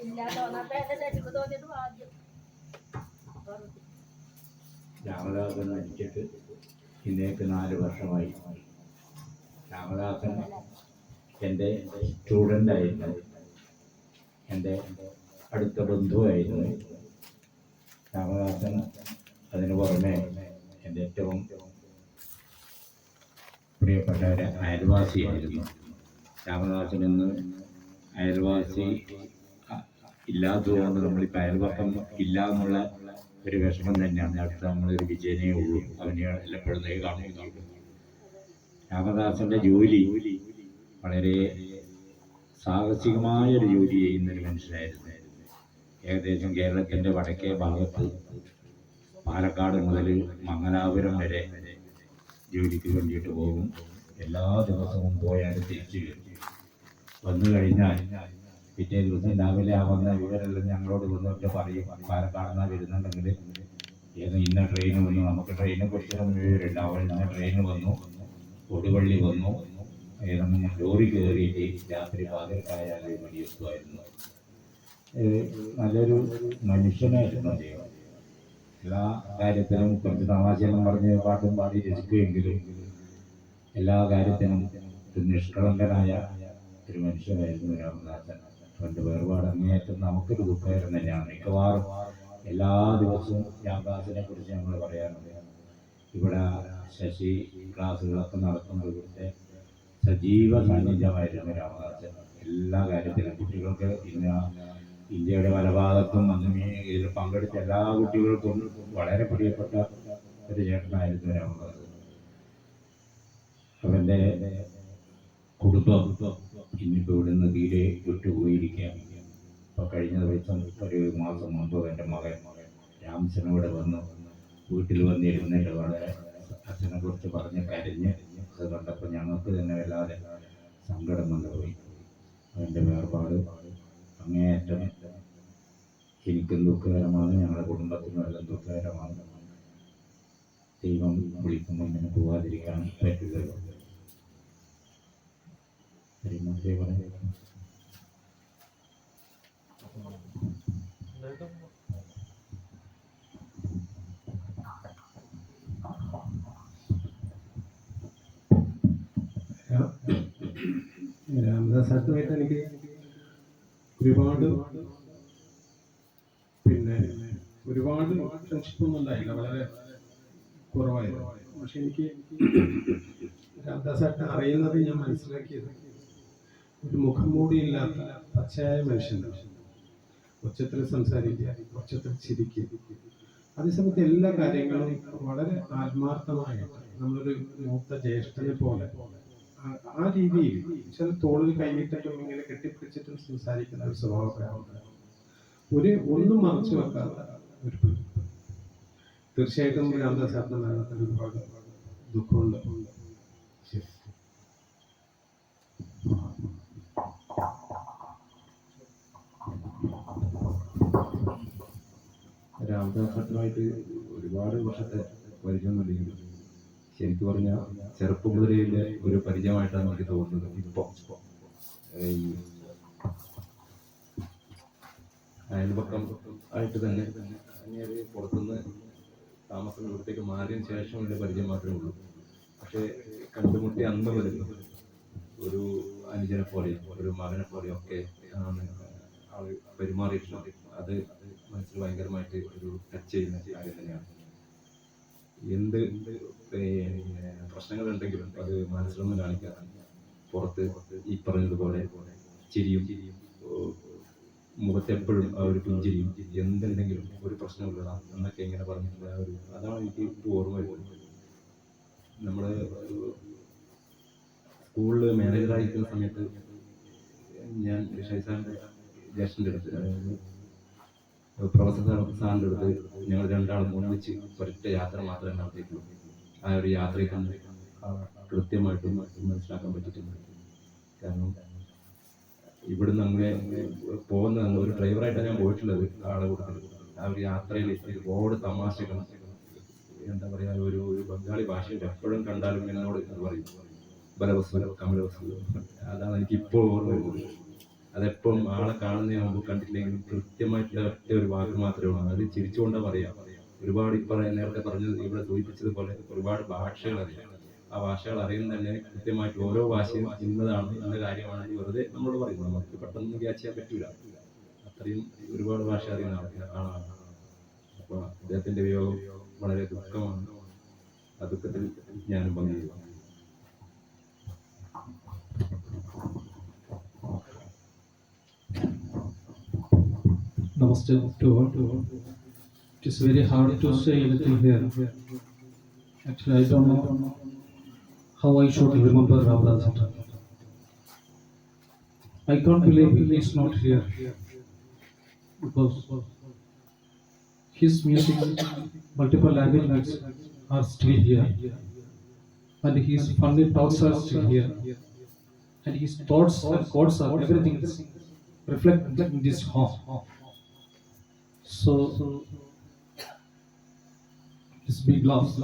ഇല്ല തോന്നാത്ത എൻ്റെ ചേച്ചിക്ക് തോന്നിയത് ആദ്യം. രാമദാസൻ മരിച്ചിട്ട് ഇന്നേക്ക് 4 വർഷമായി. രാമദാസൻ എൻ്റെ സ്റ്റുഡൻ്റായിരുന്നു. എൻ്റെ അടുത്ത ബന്ധുവായിരുന്നു രാമദാസൻ. അതിന് പുറമെ എൻ്റെ ഏറ്റവും പ്രിയപ്പെട്ട ഒരു അയൽവാസിയായിരുന്നു. രാമദാസൻ ഇന്ന് അയൽവാസി ഇല്ലാത്തതുകൊണ്ട് നമ്മളിപ്പോൾ അയൽപക്കം ഇല്ല എന്നുള്ള ഒരു വിഷമം തന്നെയാണ്. അടുത്ത നമ്മളൊരു വിജയനേ ഉള്ളൂ. അവനെ എല്ലപ്പോഴും കാണുന്നുള്ളൂ. രാമദാസൻ്റെ ജോലി വളരെ സാഹസികമായ ഒരു ജോലി ചെയ്യുന്ന ഒരു മനുഷ്യനായിരുന്നു. ഏകദേശം കേരളത്തിൻ്റെ വടക്കേ ഭാഗത്ത് പാലക്കാട് മുതൽ മംഗലാപുരം വരെ ജോലിക്ക് വേണ്ടിയിട്ട് പോകും. എല്ലാ ദിവസവും പോയാൽ തിരിച്ചു വന്നു കഴിഞ്ഞാൽ പിറ്റേ ദിവസം രാവിലെ ആവുന്ന വിവരമെല്ലാം ഞങ്ങളോട് വന്നിട്ട് പറയും, പാലക്കാട് നിന്നാണ് വരുന്നുണ്ടെങ്കിൽ ഇന്ന ട്രെയിൻ വന്നു. നമുക്ക് ട്രെയിനെ കുറിച്ചൊന്നും വിവരമില്ല. അവൾ ഇന്ന ട്രെയിൻ വന്നു, കൊടുവള്ളി വന്നു, ഏതെങ്കിലും ലോറി കയറിയിട്ട് രാത്രി പാതിരക്കായാൽ മണിയെത്തുമായിരുന്നു. നല്ലൊരു മനുഷ്യനായിരുന്നു അദ്ദേഹം. എല്ലാ കാര്യത്തിനും കുറച്ച് തമാശയെല്ലാം പറഞ്ഞ് പാട്ടും പാടി രസിക്കുമെങ്കിലും എല്ലാ കാര്യത്തിനും ഒരു നിഷ്കളങ്കനായ ഒരു മനുഷ്യനായിരുന്നു രാമദാസൻ. അവൻ്റെ വേർപാട് അങ്ങേയറ്റം നമുക്കൊരു ദുഃഖകരം തന്നെയാണ്. മിക്കവാറും എല്ലാ ദിവസവും രാമദാസിനെ കുറിച്ച് ഞങ്ങൾ പറയാറുണ്ട്. ഇവിടെ ശശി ക്ലാസ്സുകളൊക്കെ നടത്തുന്നത് ഇവിടുത്തെ സജീവ സാന്നിധ്യമായിരുന്നു രാമദാസൻ. എല്ലാ കാര്യത്തിലും കുട്ടികൾക്ക് ഇന്ന് ഇന്ത്യയുടെ പല ഭാഗത്തും അന്ന് ഇതിൽ പങ്കെടുത്ത എല്ലാ കുട്ടികൾക്കും വളരെ പ്രിയപ്പെട്ട ഒരു ചേട്ടനായിരുന്നു രാമദാസൻ. അവൻ്റെ കുടുംബം ഇന്നിപ്പോൾ ഇവിടുന്ന് തീരെ വിട്ടുപോയിരിക്കുകയാണ്. ഇപ്പോൾ കഴിഞ്ഞ ദിവസം ഒരു മാസം മുമ്പ് എൻ്റെ മകൻ രാംസനോട് വന്നു വീട്ടിൽ വന്നിരുന്നിട്ട് വളരെ അച്ഛനെ കുറിച്ച് പറഞ്ഞ് കരഞ്ഞ് അത് കണ്ടപ്പോൾ ഞങ്ങൾക്ക് തന്നെ വല്ലാതെ സങ്കടം വന്നുപോയി. അവൻ്റെ വേർപാട് അങ്ങേയറ്റം എനിക്കും ദുഃഖകരമാണ്, ഞങ്ങളുടെ കുടുംബത്തിനും എല്ലാം ദുഃഖകരമാണ്. ദൈവം വിളിക്കുമ്പോൾ ഇങ്ങനെ പോകാതിരിക്കാൻ പറ്റില്ലല്ലോ. രാമദാസായിട്ടുമായിട്ട് എനിക്ക് ഒരുപാട് ഫ്രണ്ട്ഷിപ്പൊന്നും ഉണ്ടായില്ല, വളരെ കുറവായിരുന്നു. പക്ഷെ എനിക്ക് രാമദാസായിട്ട് അറിയുന്നത്, ഞാൻ മനസ്സിലാക്കിയത് ഒരു മുഖം മൂടിയില്ലാത്ത പച്ചയായ മനുഷ്യനാണ്. ഉച്ചത്തിൽ സംസാരിക്കുക, ഉച്ചത്തിൽ ചിരിക്കുക, അതേസമയത്ത് എല്ലാ കാര്യങ്ങളും വളരെ ആത്മാർത്ഥമായിട്ട് നമ്മളൊരു മൂത്ത ജ്യേഷ്ഠനെ പോലെ ആ രീതിയിൽ ചില തോളിൽ കൈയിട്ടിട്ടും ഇങ്ങനെ കെട്ടിപ്പിടിച്ചിട്ടും സംസാരിക്കുന്ന ഒരു സ്വഭാവക്കാരുണ്ട്. ഒന്നും മറച്ചു വെക്കാത്ത ഒരു തീർച്ചയായിട്ടും രാമദാസാറിന്റെ മരണത്തിൽ ഒരുപാട് ദുഃഖമുണ്ട്. ശരി. രാമദാസാറുമായിട്ട് ഒരുപാട് വർഷത്തെ പരിചയം നൽകിയിട്ടുണ്ട്. ശരിക്കും പറഞ്ഞാൽ ചെറുപ്പം മുതലേ ഒരു പരിചയമായിട്ടാണ് എനിക്ക് തോന്നുന്നത്. ഇപ്പോൾ ഈ അയൽപക്കം ആയിട്ട് തന്നെ അങ്ങേര് പുറത്തുനിന്ന് താമസം ഇവിടത്തേക്ക് മാറിയതിന് ശേഷമുള്ള പരിചയം മാത്രമേ ഉള്ളൂ. പക്ഷേ കണ്ടുമുട്ടി അന്ന് മുതൽ ഒരു അനുജനെ പോലെയും ഒരു മകനെ പോലെയും ഒക്കെ ആണ് ആൾ പെരുമാറിയിട്ടുള്ളത്. അത് മനസ്സിൽ ഭയങ്കരമായിട്ട് ഒരു ടച്ച് ചെയ്യുന്ന കാര്യം തന്നെയാണ്. എന്ത് പ്രശ്നങ്ങളുണ്ടെങ്കിലും അത് മനസ്സിലൊന്നും കാണിക്കാതെ പുറത്ത് ഈ പറഞ്ഞതുപോലെ ചിരിയും മുഖത്തെപ്പോഴും ആ ഒരു പുഞ്ചിരിയും, എന്തുണ്ടെങ്കിലും ഒരു പ്രശ്നമില്ല എന്നൊക്കെ ഇങ്ങനെ പറഞ്ഞിട്ടുള്ള ആ ഒരു അതാണ് എനിക്ക് ഇപ്പോൾ ഓർമ്മ വരുന്നത്. നമ്മൾ സ്കൂളിൽ മാനേജറായിരിക്കുന്ന സമയത്ത് ഞാൻ ഷൈസാറിൻ്റെ ജ്യേഷ്ഠൻ്റെ അടുത്ത്, അതായത് പ്രൊഫസർ സാറിൻ്റെ അടുത്ത് ഞങ്ങൾ രണ്ടാളും ഒന്നിച്ച് ഒരൊറ്റ യാത്ര മാത്രമേ നടത്തിയിട്ടുള്ളൂ. ആ ഒരു യാത്രയിൽ തന്നെ കൃത്യമായിട്ട് മനസ്സിലാക്കാൻ പറ്റിയിട്ടുണ്ട്. കാരണം ഇവിടുന്ന് അങ്ങനെ പോകുന്ന ഒരു ഡ്രൈവറായിട്ടാണ് ഞാൻ പോയിട്ടുള്ളത് ആളെ കൂട്ടത്തിൽ. ആ ഒരു യാത്രയിൽ ഒരുപാട് തമാശകൾ, എന്താ പറയുക, ഒരു ബംഗാളി ഭാഷയിൽ എപ്പോഴും കണ്ടാലും എന്നോട് പറയും ബലവസ്തു കമലവസ്തു. അതാണ് എനിക്ക് ഇപ്പോൾ ഓർമ്മ വരുന്നത്. അതെപ്പം ആളെ കാണുന്നതിന് മുമ്പ് കണ്ടിട്ടില്ലെങ്കിലും കൃത്യമായിട്ടുള്ള ഒറ്റ ഒരു വാക്ക് മാത്രമേ ഉള്ളൂ. അത് ചിരിച്ചുകൊണ്ടാണ് പറയാം. ഒരുപാട് ഇപ്പം നേരത്തെ പറഞ്ഞത് ഇവിടെ സൂചിപ്പിച്ചതുപോലെ ഒരുപാട് ഭാഷകൾ അറിയാം. ആ ഭാഷകൾ അറിയുന്ന തന്നെ കൃത്യമായിട്ട് ഓരോ ഭാഷയും ഇന്നതാണ് എന്ന കാര്യമാണ് വെറുതെ നമ്മൾ പറയുന്നത്. നമുക്ക് പെട്ടെന്ന് ക്യാച്ച് ചെയ്യാൻ പറ്റൂല. അത്രയും ഒരുപാട് ഭാഷ അറിയുന്ന ആളാണ്. അപ്പോൾ അദ്ദേഹത്തിൻ്റെ വിയോഗം വളരെ ദുഃഖമാണ്. ആ ദുഃഖത്തിൽ ഞാനും പങ്കുചെയ്യുന്നു. Namaste to all. It is very hard to say anything here. Actually, I don't know how I should remember Ramdas. I can't believe he is not here because his music, multiple languages are still here, and his funny talks are still here, and his thoughts and quotes are everything is reflected in this hall. So it's big loss.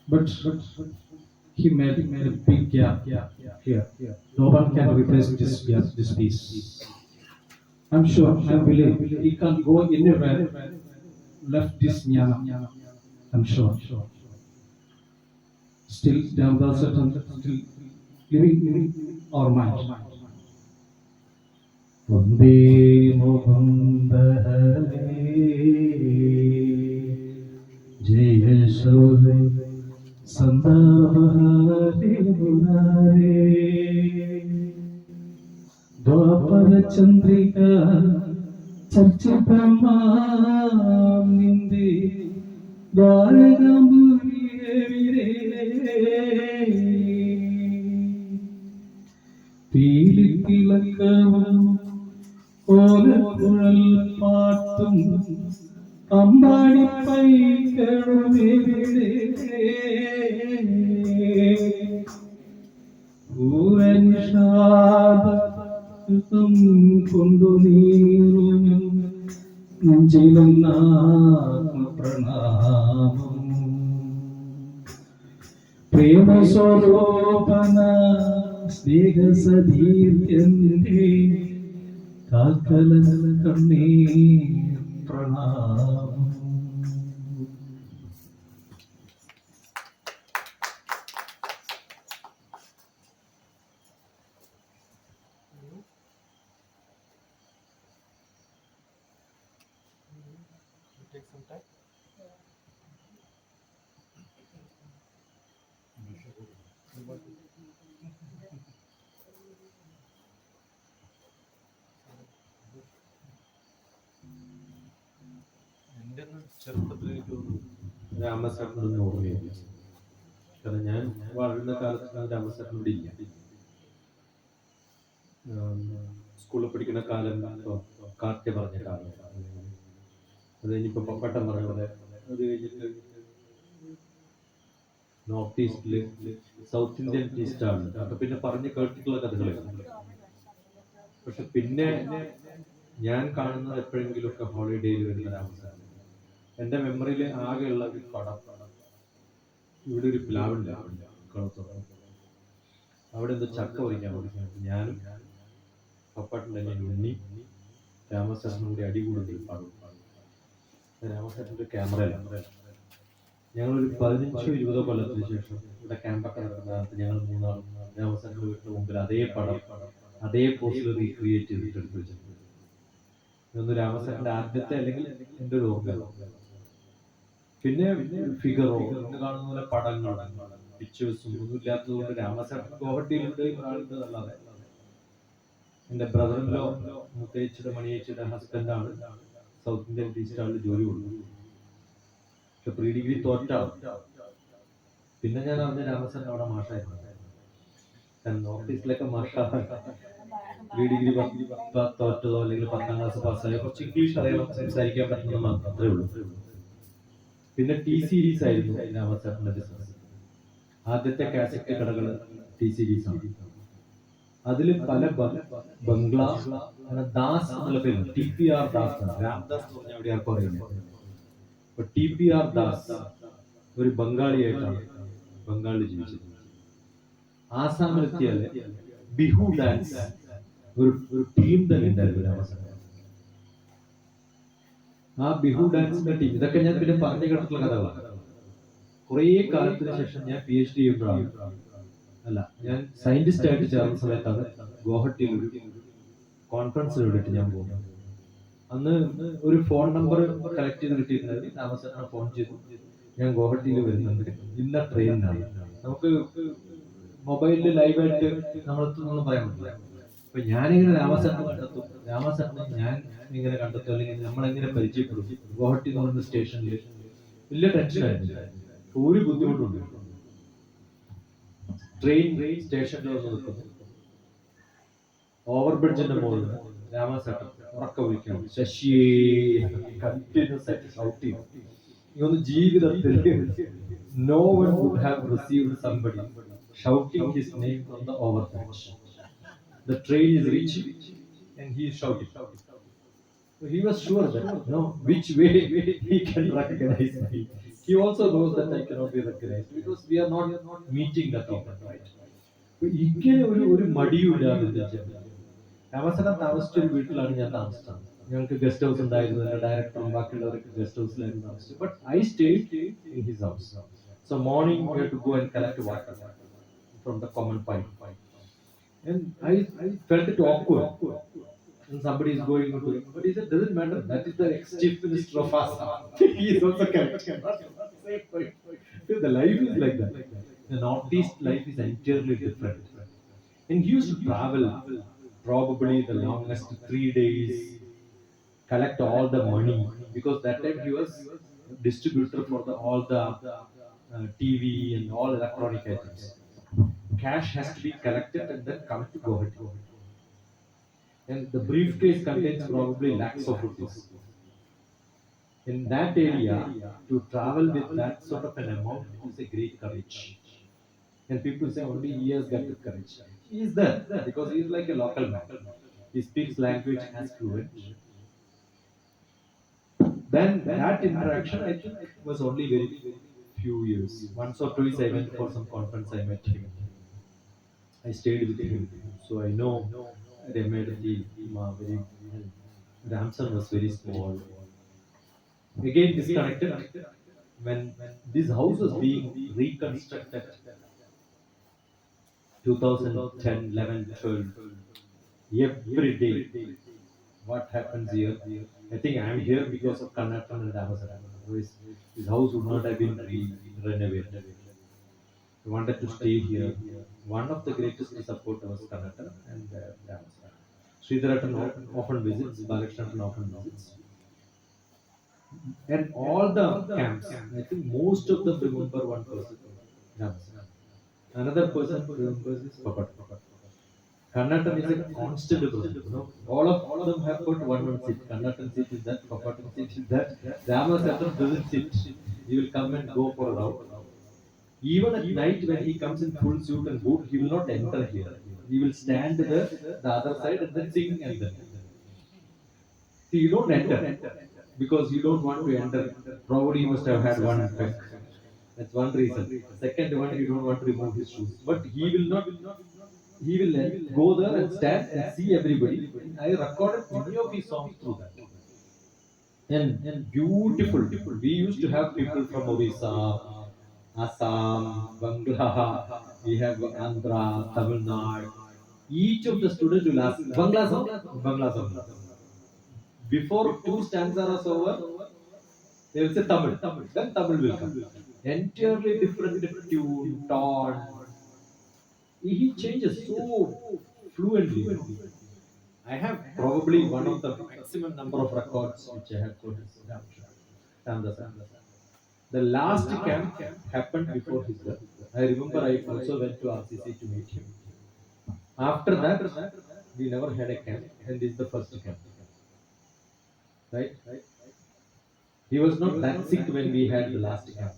But he made a big gap here. No one can replace this gap, this piece. I'm sure, I believe he can't go anywhere left this jnana. I'm sure. Still, Ramdas still living in our mind. Vande Mukunda Hare Jaya Shore Sandavahari Murare Dwapara Chandrika Charchitama Nindi Dwaragamburiye Pilitilakkavam ഓലക്കുഴൽ പാട്ടും അമ്പാടി പൈകളുമെവിടെ പൂരനിഷാദം കൊണ്ടു നീറും നെഞ്ചിലും പ്രണാമം പ്രേമസ്വരൂപന സ്നേഹസതീർത്യന്റെ കാൽക്കല കണ്ണീർ പ്രണാമം. Take some time. എൻ്റെ ചെറുപ്പത്തിലേക്ക് രാമസാറിനൊന്നും ഓർമ്മയില്ല. കാരണം ഞാൻ വളരുന്ന കാലത്ത് രാമസാറിന് ഇവിടെ ഇല്ല. സ്കൂളിൽ പഠിക്കുന്ന കാലം കാർത്തി പറഞ്ഞ കാലം, അത് കഴിഞ്ഞിപ്പോൾ പപ്പട്ടം പറഞ്ഞ പോലെ, അത് കഴിഞ്ഞിട്ട് നോർത്ത് ഈസ്റ്റില് സൗത്ത് ഇന്ത്യൻ ടീസ്റ്റാണ്. അപ്പൊ പിന്നെ പറഞ്ഞ് കേട്ടിട്ടുള്ള കഥകളാണ്. പക്ഷെ പിന്നെ ഞാൻ കാണുന്നത് എപ്പോഴെങ്കിലുമൊക്കെ ഹോളിഡേയിൽ വരുന്ന രാമസാർ. എൻ്റെ മെമ്മറിയിൽ ആകെയുള്ള ഒരു പടം, ഇവിടെ ഒരു പ്ലാവുണ്ട് കളത്തോളം, അവിടെ എന്തോ ചക്ക പറിക്കാൻ പഠിക്കണം. ഞാനും പപ്പാട്ടിൻ്റെ ഉണ്ണി രാമസാറിനും കൂടി അടികൂടുന്ന ഒരു പടം. രാമസാറിൻ്റെ ക്യാമറയിലാണ്. ഞങ്ങളൊരു 15-20 കൊല്ലത്തിന് ശേഷം ഇവിടെ ക്യാമ്പൊക്കെ നടക്കുന്ന കാലത്ത് ഞങ്ങൾ മൂന്നാളും രാമസാറിൻ്റെ വീട്ടിന് മുമ്പിൽ അതേ പടം അതേ പോസ്റ്റിൽ റീക്രിയേറ്റ് ചെയ്തിട്ട് എടുത്ത് വെച്ചിട്ടുണ്ട്. ഇതൊന്ന് രാമസാറിൻ്റെ ആദ്യത്തെ അല്ലെങ്കിൽ എൻ്റെ ഒരു ഓർമ്മ. പിന്നെ ഫിഗറോ ഇന്ന് കാണുന്ന പോലെ പടങ്ങൾ പിക്ചേഴ്സും ഒന്നും ഇല്ലാത്തത് കൊണ്ട് രാമസാർ ഗോഹട്ടിയിലുണ്ട് ഒരാളുണ്ട് അല്ലാതെ. എൻ്റെ ബ്രദറിലോ മുത്തയച്ചിയുടെ മണിയേച്ചിയുടെ ഹസ്ബൻഡാണ് സൗത്ത് ഇന്ത്യൻ ടീസ്റ്റാളിൽ ജോലി കൊടുക്കുന്നത്. പക്ഷെ പ്രീ ഡിഗ്രി തോറ്റാണ്. പിന്നെ ഞാൻ അറിഞ്ഞ രാമസാർ അവിടെ മാഷായിരുന്നു. നോർത്ത് ഈസ്റ്റിലൊക്കെ മാഷാണ്. പ്രീ ഡിഗ്രി തോറ്റതോ അല്ലെങ്കിൽ 10ാം ക്ലാസ് പാസ്സായോ കുറച്ച് ഇംഗ്ലീഷ് അറിയാൻ സംസാരിക്കാൻ പറ്റുന്നത് മാത്രമേ ഉള്ളൂ. പിന്നെ ടി സീരീസ് ആയിരുന്നു രാമസാറിന്റെ ബിസിനസ്. ആദ്യത്തെ കാസറ്റ് കടകൾ ടി സീരീസ് ആണ്. അതിൽ പല ബംഗ്ലാ ദാസ് എന്നുള്ള പേര് TPR ദാസ് ആണ്. രാംദാസ് എന്ന് പറഞ്ഞാൽ അവിടെ ആർക്കും അറിയുന്നത്. അപ്പൊ TPR ദാസ് ഒരു ബംഗാളിയായിട്ടാണ് ബംഗാളിൽ ജീവിച്ചത്. ആസാമിലെത്തിയാല് ബിഹു ഡാൻസ് ഒരു ടീം തന്നെ ഉണ്ടായിരുന്നു രാമസാർ. ആ ബിഹു ഡാൻസിന്റെ ടീം, ഇതൊക്കെ ഞാൻ പിന്നെ പറഞ്ഞു കേട്ടിട്ടുള്ള കഥകളാണ്. കുറേ കാലത്തിന് ശേഷം ഞാൻ PhD ചെയ്യുമ്പോഴാണ്, അല്ല ഞാൻ സയന്റിസ്റ്റ് ആയിട്ട് ചേർന്ന സമയത്താണ് ഗോഹട്ടിയിൽ ഒരു കോൺഫറൻസിൽ വിട്ടിട്ട് ഞാൻ പോകുന്നത്. അന്ന് ഒരു ഫോൺ നമ്പർ കളക്ട് ചെയ്ത് കിട്ടിയിരുന്നത് രാമസാറിനെ ഫോൺ ചെയ്തു, ഞാൻ ഗോഹട്ടിയിൽ വരുന്നുണ്ട്, ഇന്ന ട്രെയിനിനാണ്. നമുക്ക് മൊബൈലിൽ ലൈവായിട്ട് നമ്മളെത്തുന്നൊന്നും പറയാൻ പറ്റില്ല. അപ്പൊ ഞാനിങ്ങനെ രാമസാറിനെ കണ്ടെത്തും, രാമസാറിനെ ഞാൻ ഇങ്ങനെ കണ്ടെത്തും, അല്ലെങ്കിൽ നമ്മളെങ്ങനെ പരിചയപ്പെടും. ഗോഹട്ടി എന്ന് പറയുന്ന സ്റ്റേഷനിൽ വലിയ ടെൻഷനായിരുന്നു, ഒരു ബുദ്ധിമുട്ടുണ്ട്. ട്രെയിൻ സ്റ്റേഷനിൽ വന്ന് നിൽക്കുന്നു. ഓവർ ബ്രിഡ്ജിന്റെ മുകളിൽ രാമസേട്ടൻ ഉറക്കം വിളിക്കണം, ശശിയേ കണ്ടിന്യൂസ് ആയിട്ട് ഷൗട്ട് ചെയ്യും. ഇതൊന്നും ജീവിതത്തിൽ no one would have received somebody shouting his name from the overbridge. The train is reaching and he is shouting. So he was sure that no, which way he can recognize me. He also knows that I cannot be recognized because we are not meeting that often, right? ഇങ്ങനെ ഒരു മടിയുമില്ലാതെ രാമസേട്ടൻ താമസിച്ച ഒരു വീട്ടിലാണ് ഞാൻ താമസിച്ചത്. ഞങ്ങൾക്ക് ഗസ്റ്റ് ഹൗസ് ഉണ്ടായിരുന്നു, ഡയറക്ടറും ബാക്കിയുള്ളവർക്ക് ഗസ്റ്റ് ഹൗസിലായിരുന്നു താമസിച്ചത്. But I stayed in his house. So morning we have to go and collect water from the common pipe. And I felt it awkward. And somebody is going to it. But he said, doesn't matter. That is the ex-chief minister of Assam. He is also correct. The life is like that. The Northeast life is entirely different. And he used to travel probably the longest 3 days, collect all the money. Because that time he was distributor for all the TV and all electronic items. Cash has to be collected and then come to Guwahati. And the briefcase contains probably lakhs of rupees. In that area, to travel with that sort of an amount is a great courage. And people say only he has got the courage. He is there because he is like a local man. He speaks language as fluent. Then that interaction, I think, was only very few years. Once or twice I went for some conference, I met him. I stayed with him, so I know they made the very. Ramson was very small. Again disconnected when this house was being reconstructed. 2010, 11, 12. Every day, what happens here? I think I am here because of Kannatan and Ramson. His house would not have been renovated. I wanted to stay here. One of the greatest supporters was Kannatan and Ramson. Sridharatan often visits, Balakrishnan often visits. And all the camps, I think most of them remember one person, Ramson. Another person remembers is Papat. Kannatan is a constant person. You know? All of them have got one seat. Kannatan seat is that, Papatan seat is that. Ramson doesn't sit. He will come and go for a round. Even at night when he comes in full suit and boot, he will not enter here. He will stand there, the other side, and then sing and then. See, you don't enter because you don't want to enter. Probably he must have had one peck. That's one reason. Second one, you don't want to remove his shoes. But he will not. He will go there and stand and see everybody. I recorded many of his songs through that. And beautiful. We used to have people from Odisha, Assam, Bangla, we have Andhra, Tamil Nadu. Each of the students will ask, Bangla song? Bangla song. Before 2 stanzas are over, they will say Tamil. Then Tamil will come. Entirely different tune, tone. He changes so fluently. I have probably one of the maximum number of records which I have put in the last camp happened before his death. I remember I also went to RCC to meet him. After that, we never had a camp, and this is the first camp. Right? He was not that sick when we had the last camp.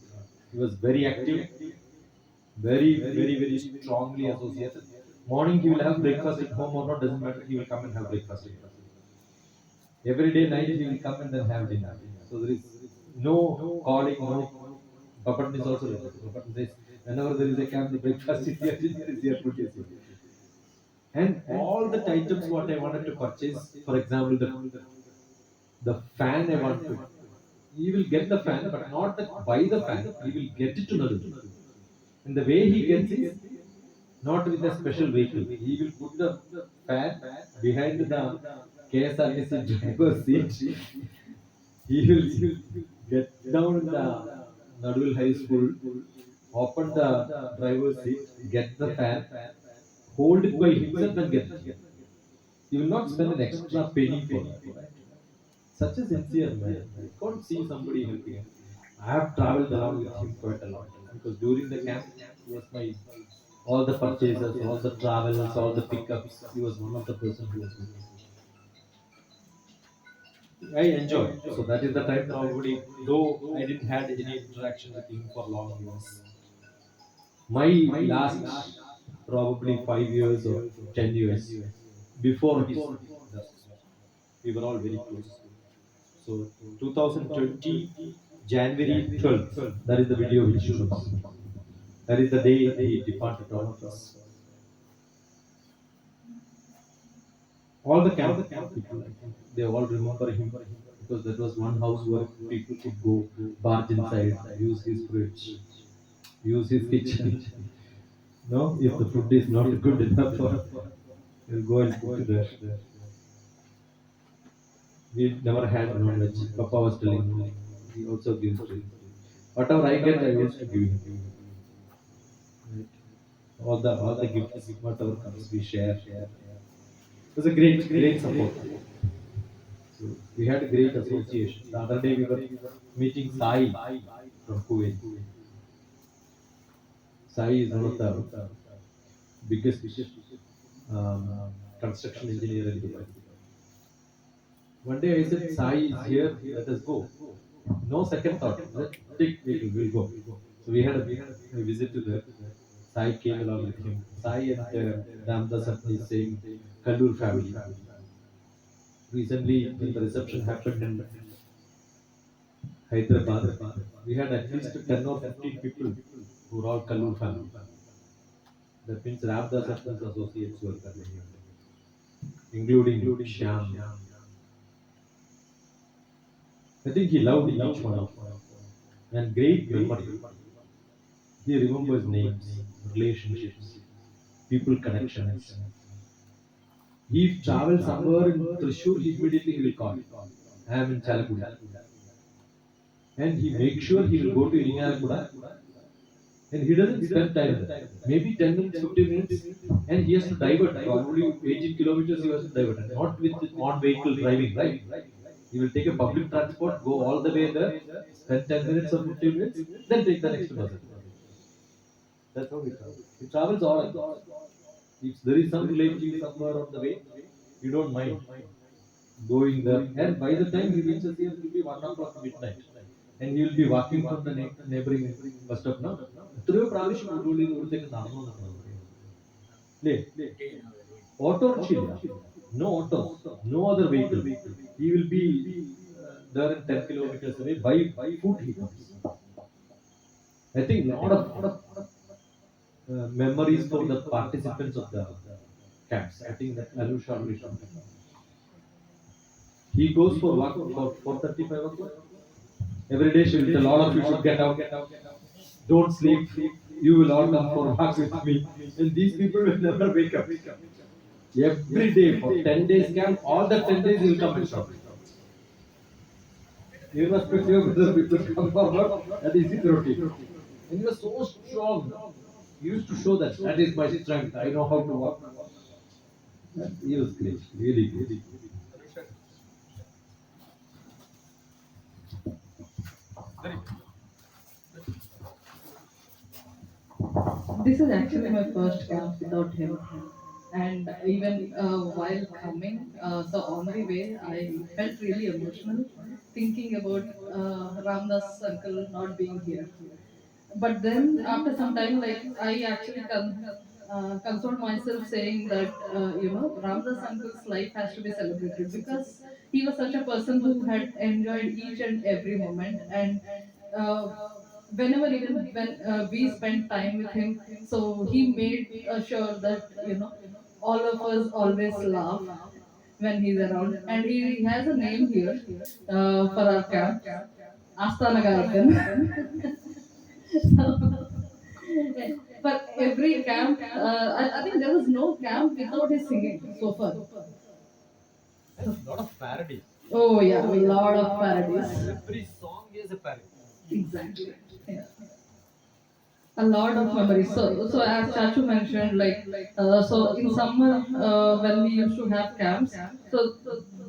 He was very active, very strongly associated. Morning he will have breakfast at home or not, doesn't matter, he will come and have breakfast. Every day night he will come and then have dinner. So there is no calling, no. Papatan is also like that. Papatan says, whenever there is a camp, the breakfast is here, dinner is here, food is here. And all the items what I wanted to purchase, for example, the fan I want to, he will get the fan, but not buy the fan, he will get it to Nadu. And the way he gets it, not with a special vehicle. He will put the fan behind the KSRTC driver's seat. He will get down in the Nadwil High School, open the driver's seat, get the fan, hold it by himself and get it. He will not spend an extra penny for it. Such a sincere man. I can't see somebody helping him. I have traveled along with him quite a lot because during the camp he was my all the purchases, all the travels, all the pickups. He was one of the person who was with me. I enjoyed. So that is the time probably, though I didn't had any interaction with him for long years. My last probably 5 years or 10 years before his death, we were all very close. So 2020 January 12th, that is the video which shows. That is the day he departed all of us. All the camp people, I think, they all remember him because that was one house where people could go barge inside, use his fridge, use his kitchen. No, if the food is not good enough, you'll go and cook there. We never had non-veg. Papa was telling me, he also gives to him. Whatever I get, I used to give him. Right. All the gifts, whatever comes, we share. It was a great support. So we had a great association. The other day we were meeting Sai from Kuwait. Sai is one of the biggest construction engineer in Dubai. One day I said, Sai is here, let us go. No second thought. Take vehicle, we'll go. So we had a visit to the Sai came along with him. Sai and Ramdas is saying Kallur family. Recently, when the reception happened in Hyderabad, we had at least 10 or 15 people who were all Kallur family. That means Ramdas associates were there, including Shyam. I think he loved each one of them. And great memory. He remembers names, relationships, people connections. He travels somewhere in Thrissur, he immediately will call. I am in Chalakuda. And he makes sure he will go to Irinalakuda. And he doesn't spend time there. Maybe 10 minutes, 15 minutes, and he has to divert. Probably 18 kilometers he has to divert. Not with on vehicle driving, right? He will take a public transport, go all the way there, spend 10 minutes or 15 minutes, then take the next bus. That's how he travels. He travels all across. If there is some relative somewhere on the way, you don't mind going there. And by the time he reaches here, it will be 1 o'clock midnight. And he will be walking from the neighboring bus stop now. Auto, no auto, no other vehicle. He will be there in 10 kilometers away. By foot he comes. I think a lot of memories for the participants of the camps. I think that Anush already talked about. He goes for work for 4:35 o'clock. Every day she will tell all of you should get out. Don't sleep. You will all come for walks with me. And these people will never wake up. Every day for 10 days camp, all the 10 days he will come and shop. Irrespective of whether people come or not, that is his routine. And he was so strong. He used to show that is my strength. I know how to walk. He was great, really great. This is actually my first camp without him. And even while coming, so on the way, I felt really emotional thinking about Ramdas uncle not being here. But then after some time, like I actually consoled myself saying that Ramdas uncle's life has to be celebrated because he was such a person who had enjoyed each and every moment, and whenever even when we spent time with him, so he made sure that all of us always laugh when he's around, and he has a name here for our camp, Astana Garakan. So, for every camp, I think there was no camp without his singing so far. A lot of parodies. Oh yeah, a lot of parodies. Every song is a parody. Exactly. Yeah. A lot of memories. So as Chachu mentioned, so in summer when we used to have camps, so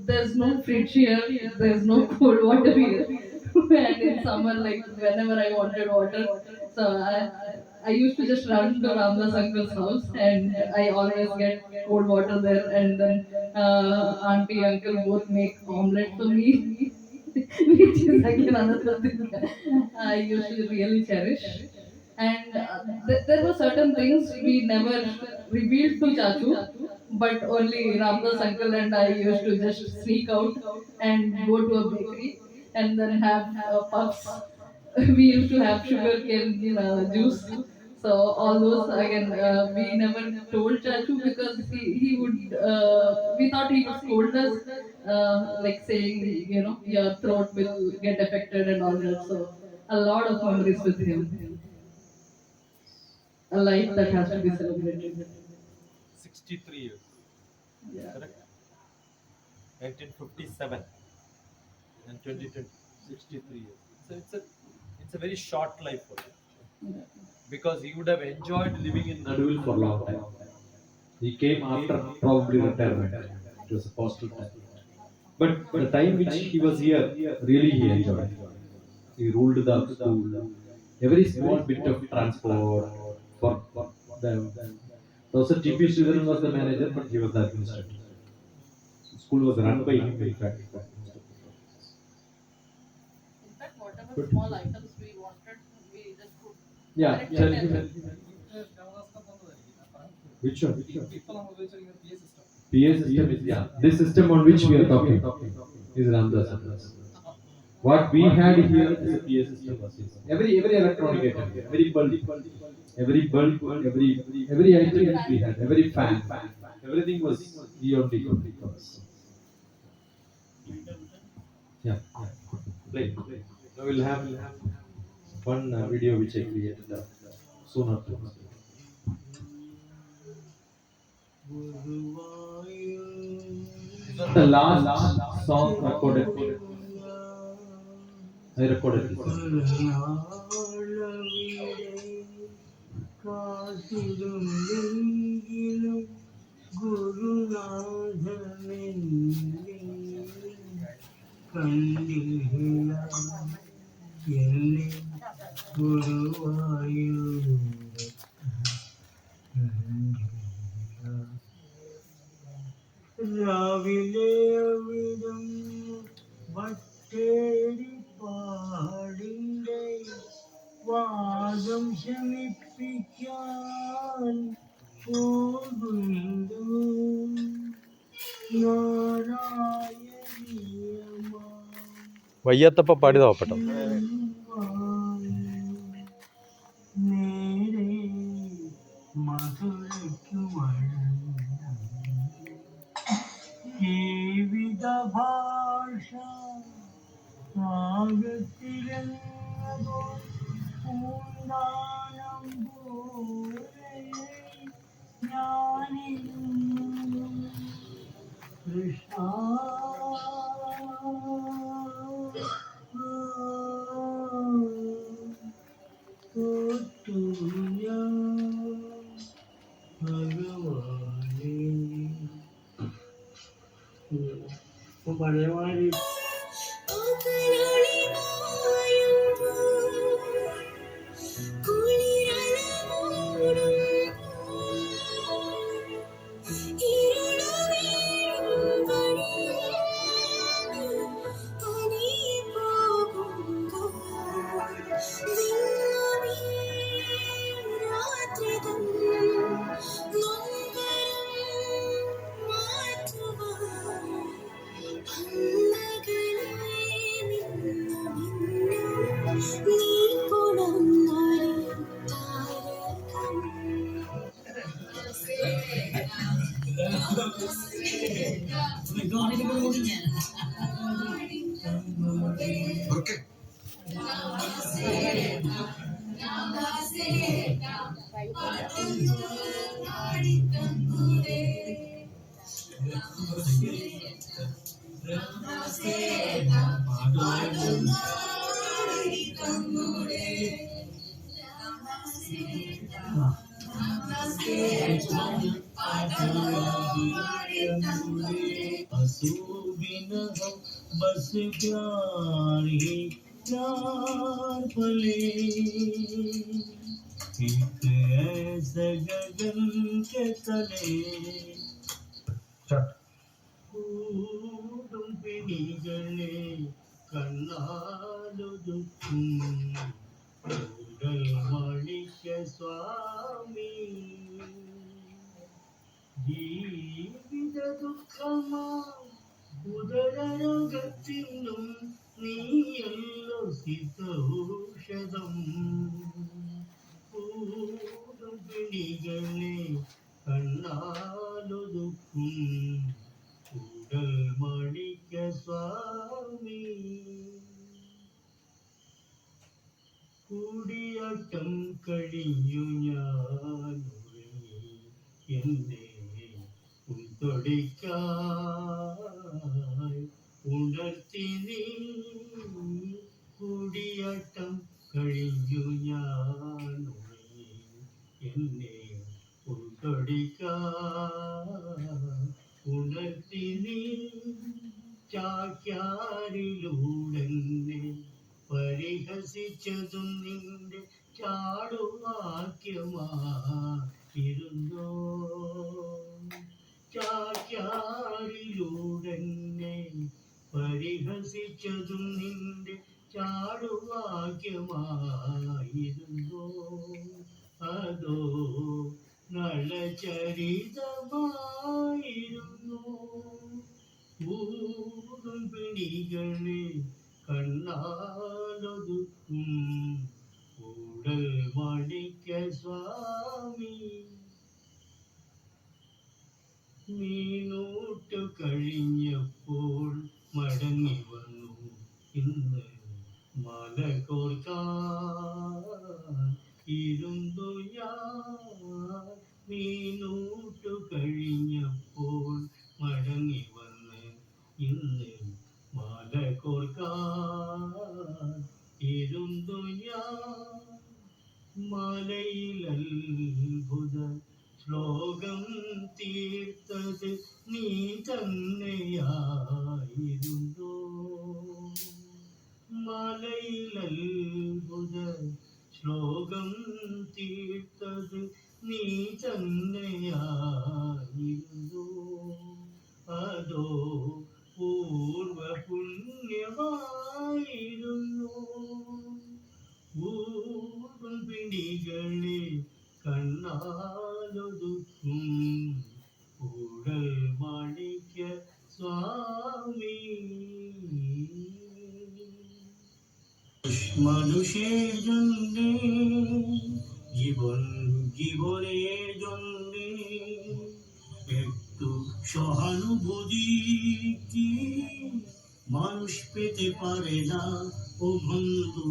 there's no fridge here, there's no cold water here, and in summer, like whenever I wanted water, so I used to just run to Ramdas uncle's house, and I always get cold water there, and then auntie uncle both make omelette for me, which is again another thing I used to really cherish. And there were certain things we never revealed to Chachu, but only Ramdas uncle and I used to just sneak out and go to a bakery and then have puffs. We used to have sugar cane juice. So all those again we never told Chachu because he would we thought he would scold us like saying your throat will get affected and all that. So a lot of memories with him. A life that has to be celebrated. 63 years. Yeah. Correct? 1957 and 2020, 63 years. So it's a very short life for him. Yeah. Because he would have enjoyed living in Naduvil for a long time. He came after probably retirement. It was a postal time. But the time which he was here, really he enjoyed. He ruled the school. Every small bit of transport for them. Also, T.P. Sridharan was the manager, but he was the administrator. School was run by him, in fact. In fact, whatever small items we wanted, we just could. Yeah, tell him. Which one? PA system is, yeah. This system on which we are talking is Ramdas. What we had here is a PA system. Every electronic item, every bulb, every item we had, every fan, everything was only for us. Yeah. Play. Now we'll have one video which I created soon after. The last song recorded. I recorded this. രാവിലെ അവിടം വട്ടേരി പാടിൻ്റെ വാദം ശമിപ്പിക്കാൻ പോകുന്നു നാരായണീയമാ വയ്യാത്തപ്പ പാടി നോക്കട്ടോ. നേരെ മധുരയ്ക്കു ജീവിത ഭാഷ ആകത്തിലെന്നതോ പൂന്താനം പോലെ ഞാനിന്നും കൃഷ്ണ തോറ്റു ഞാൻ ഭഗവാനേ. പഴയമാരി बस प्यार ही प्यार पले एक ऐसा गगन के तले കൂടും പിണികളെ കണ്ണാലൊതുക്കും മാണിക്യ സ്വാമി ജീവിത ദുഃഖമാ ഉദരരോഗത്തിനും നീയല്ലോ സിദ്ധൌഷധം കൂടും പിണികളെ കണ്ണാലൊതുക്കും മാണിക്യ സ്വാമി കൂടിയാട്ടം കഴിഞ്ഞു ഞാൻ എന്നെ ഉൾത്തൊടിക്കായി ഉണർത്തി നീ കൂടിയാട്ടം കഴിഞ്ഞു ഞാൻ എന്നെ ഉൾത്തൊടിക്കായി ഉണർത്തി നീ ചാക്യാരിലൂടെന്നെ പരിഹസിച്ചതും നിന്റെ ചാടുവാക്യമായിരുന്നോ ചാക്യാരിലൂടെന്നെ പരിഹസിച്ചതും നിന്റെ ചാടുവാക്യമായിരുന്നോ അതോ നളചരിതമായിരുന്നു ൂടും പിണികളെ കണ്ണാലൊതുക്കും കൂടൽ മാണിക്യ സ്വാമി മീനൂട്ടു കഴിഞ്ഞപ്പോൾ മടങ്ങി വന്നു ഇന്ന് മല കോർക്കാൻ ഇരുന്നു ഞാൻ മീനൂട്ടു കഴിഞ്ഞപ്പോൾ മടങ്ങി വന്ന് ഇന്ന് മാല കോർക്കാൻ ഇരുന്നു ഞാൻ മലയിൽ അത്ഭുത ശ്ലോകം തീർത്തത് നീ തന്നെയായിരുന്നോ മലയിൽ അത്ഭുത ശ്ലോകം തീർത്തത് നീ തന്നെയായിരുന്നു അതോ പൂർവ പുണ്യമായിരുന്നു ൂടും പിണികളെ കണ്ണാലൊതുക്കും കൂടൽ മാണിക്യ സ്വാമി মানুষের জন্যে জীবনের জন্যে একটু সহানুভূতি কি মানুষ পেতে পারে না ও বন্ধু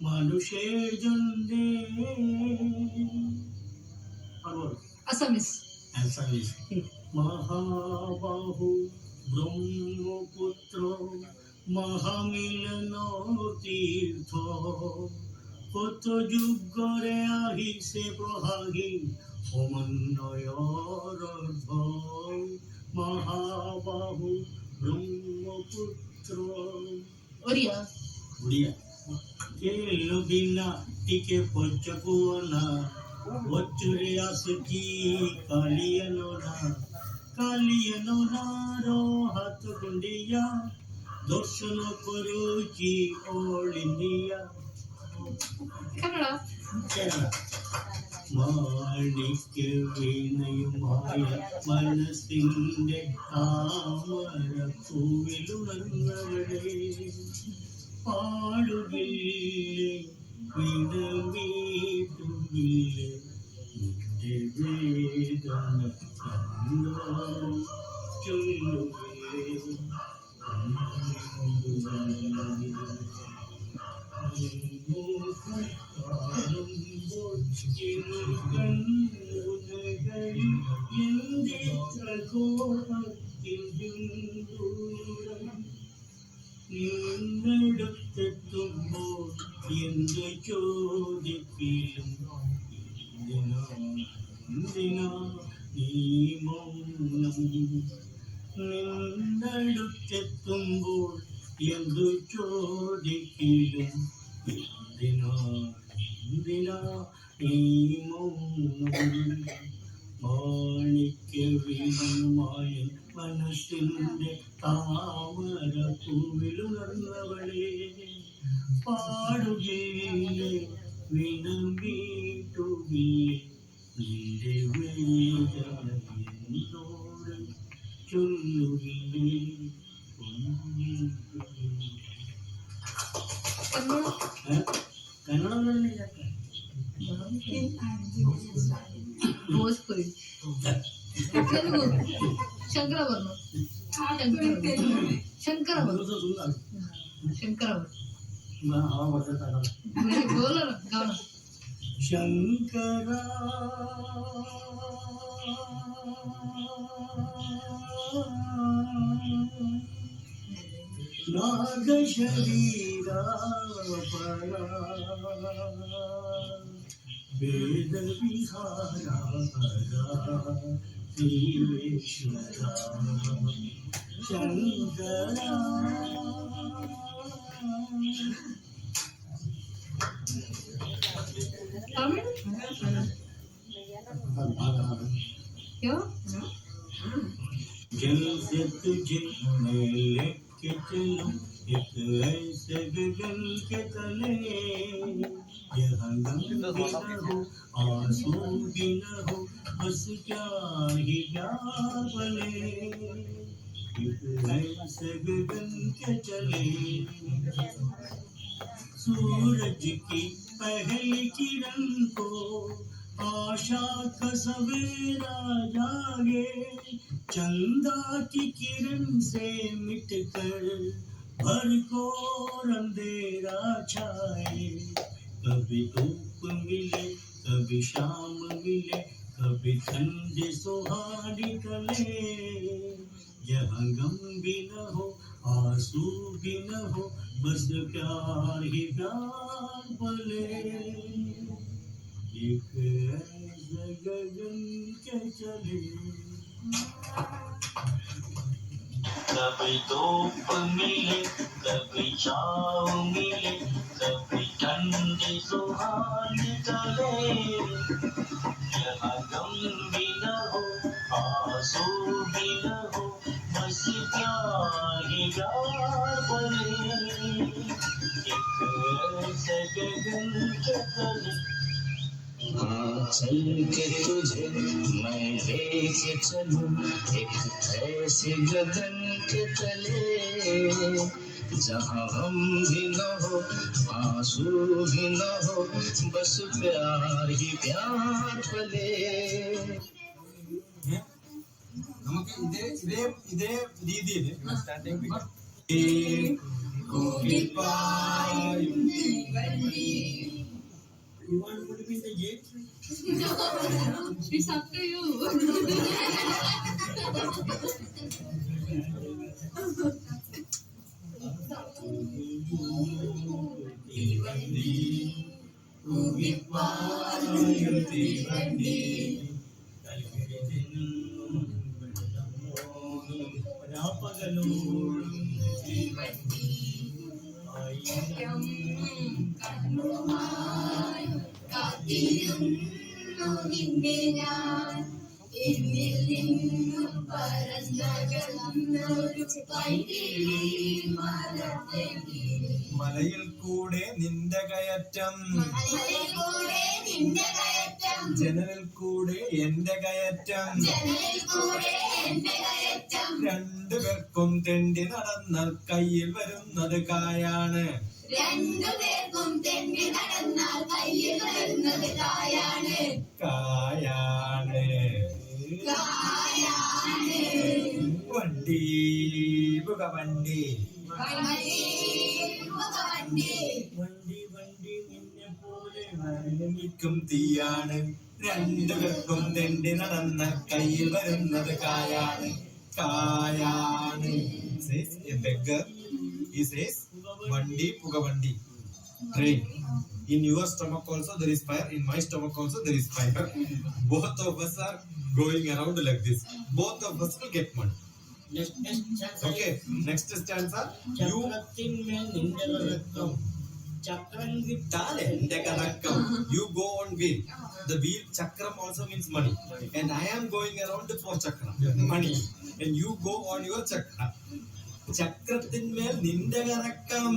মানুষের জন্যে Assamese. মহাবাহু ব্রহ্মপুত্র মহামিলন তীর্থ কত যুগ গড়ে আহিছে প্রহাগী সমন্বয়ৰ অৰ্থ মহাবাহু ব্রহ্মপুত্র Oriya. এলো বিনা টিকে পঞ্চকুয়ানা বছরে আসছি কালিয়ানো না রো হাত গুন্ডিয়া দর্শন করুচি অল ইন্ডিয়া മാണിക്യ വീണയുമായ മനസ്സിന്റെ താമര പൂവിലുണർന്നവളെ പാടുകില്ലേ വീണമീട്ടുകില്ലേ നിന്റെ വേദന കണ്ടോ ചൊല്ലുകില്ലേ നിന്നെടുത്തെത്തുമ്പോൾ എന്ത് ചോദിക്കിലും എന്തിനാ നീ മൗനം നിന്നെടുത്തെത്തുമ്പോൾ എന്തു ചോദിക്കിലും എന്തിനാ എന്തിനാ ഈ മൗനം മാണിക്യവീണമായ മനസ്സിന്റെ താമരപ്പൂവിലുണർന്നവളെ പാടുകയില്ലേ വിളമ്പീട്ടുകയില്ലേ നിന്റെ വേദന എന്നോട് ചൊല്ലുകയില്ലേ കന്നഡ भोजपुरी तेलुगु शंकराभरण बोलो ना गाना शंकरा नाग शरीरा वेद विहारा देवेश्वरा शंकरा क्यों जैसे तुझे मैं लेके चलूं एक ऐसे गगन के तले यहाँ गम भी न हो आंसू भी न हो बस क्या ही प्यार बने एक ऐसे गगन के चले सूरज की पहली किरण को आशा का सवेरा जागे चंदा की किरण से मिटकर भर को अंधेरा छाए कभी धूप मिले कभी शाम मिले कभी ठंडी सुहानी गले यहाँ गम भी न हो आंसू भी न हो बस प्यार ही प्यार पले एक ऐसे गगन के चले कभी धूप मिले कभी छाँव मिले कभी ठंडी सुहानी चले यहाँ गम भी न हो आंसू भी न हो बस प्यार ही प्यार बने एक ऐसे गगन के तले चल के तुझे मैं लेके चलूं एक ऐसे गगन के तले जहाँ हम भी न हो आंसू भी न हो बस प्यार ही प्यार पले നമുക്ക് ഇതേ രീതിയിൽ starting You want to put it in the gate? No, it's up to you. മലയിൽ കൂടെ നിന്റെ കയറ്റം ജനലിൽ കൂടെ എന്റെ കയറ്റം രണ്ടുപേർക്കും തെണ്ടി നടന്നാൽ കയ്യിൽ വരുന്നത് കായാണ് കായാണ് വണ്ടി പുകവണ്ടി വണ്ടി വണ്ടി നിന്നെ പോലെ വരണിക്കും തീയാണ് രണ്ടുപേർക്കും തെണ്ടി നടന്ന കയ്യിൽ വരുന്നത് കായാണ് കായാണ് says a beggar he says vandi pugavandi train in your stomach also there is fire in my stomach also there is fire both of us are going around like this both of us will get mud okay next stanza you ചക്രം കിട്ടാൻ എന്റെ കറക്കം. You go on wheel. The wheel chakram also means money. And I am going around for chakram, money. And you go on your chakra. ചക്രത്തിന്മേൽ നിന്റെ കറക്കം.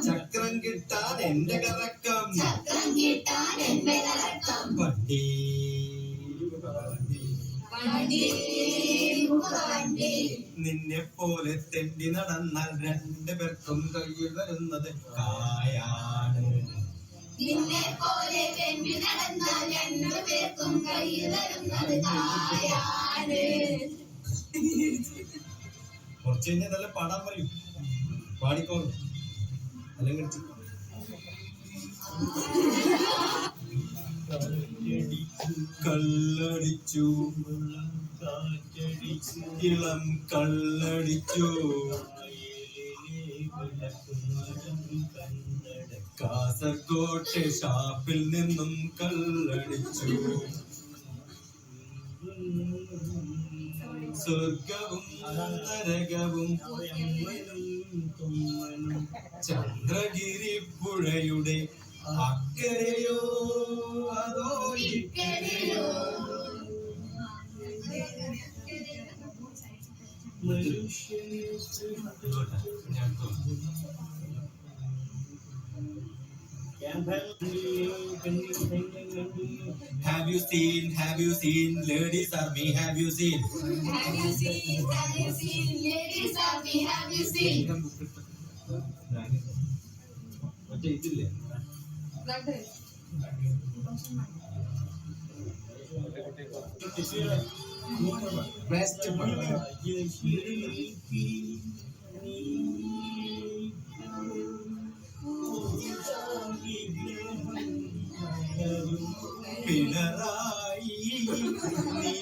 ചക്രം കിട്ടാൻ എന്റെ കറക്കം. വണ്ടി നിന്നെ പോലെ തെണ്ടി നടന്നാൽ രണ്ടു പേർക്കും കയ്യിൽ വരുന്നത് കായാണ്. കുറച്ച് കഴിഞ്ഞാൽ നല്ല പാടാൻ പറയും. പാടിക്കോളും അല്ലെങ്കിൽ കള്ളടിച്ചു ഇളം കള്ളടിച്ചു കാസർകോട്ടെ ഷാപ്പിൽ നിന്നും കള്ളടിച്ചു. സ്വർഗവും നരകവും ചന്ദ്രഗിരി പുഴയുടെ അക്കരയോ അതോ ഇക്കരയോ. Have you seen Ladies Army? Have you seen Ladies Army? Have you seen? മറ്റേ ഇതില്ലേ ബെസ്റ്റ് പിണറായി നീ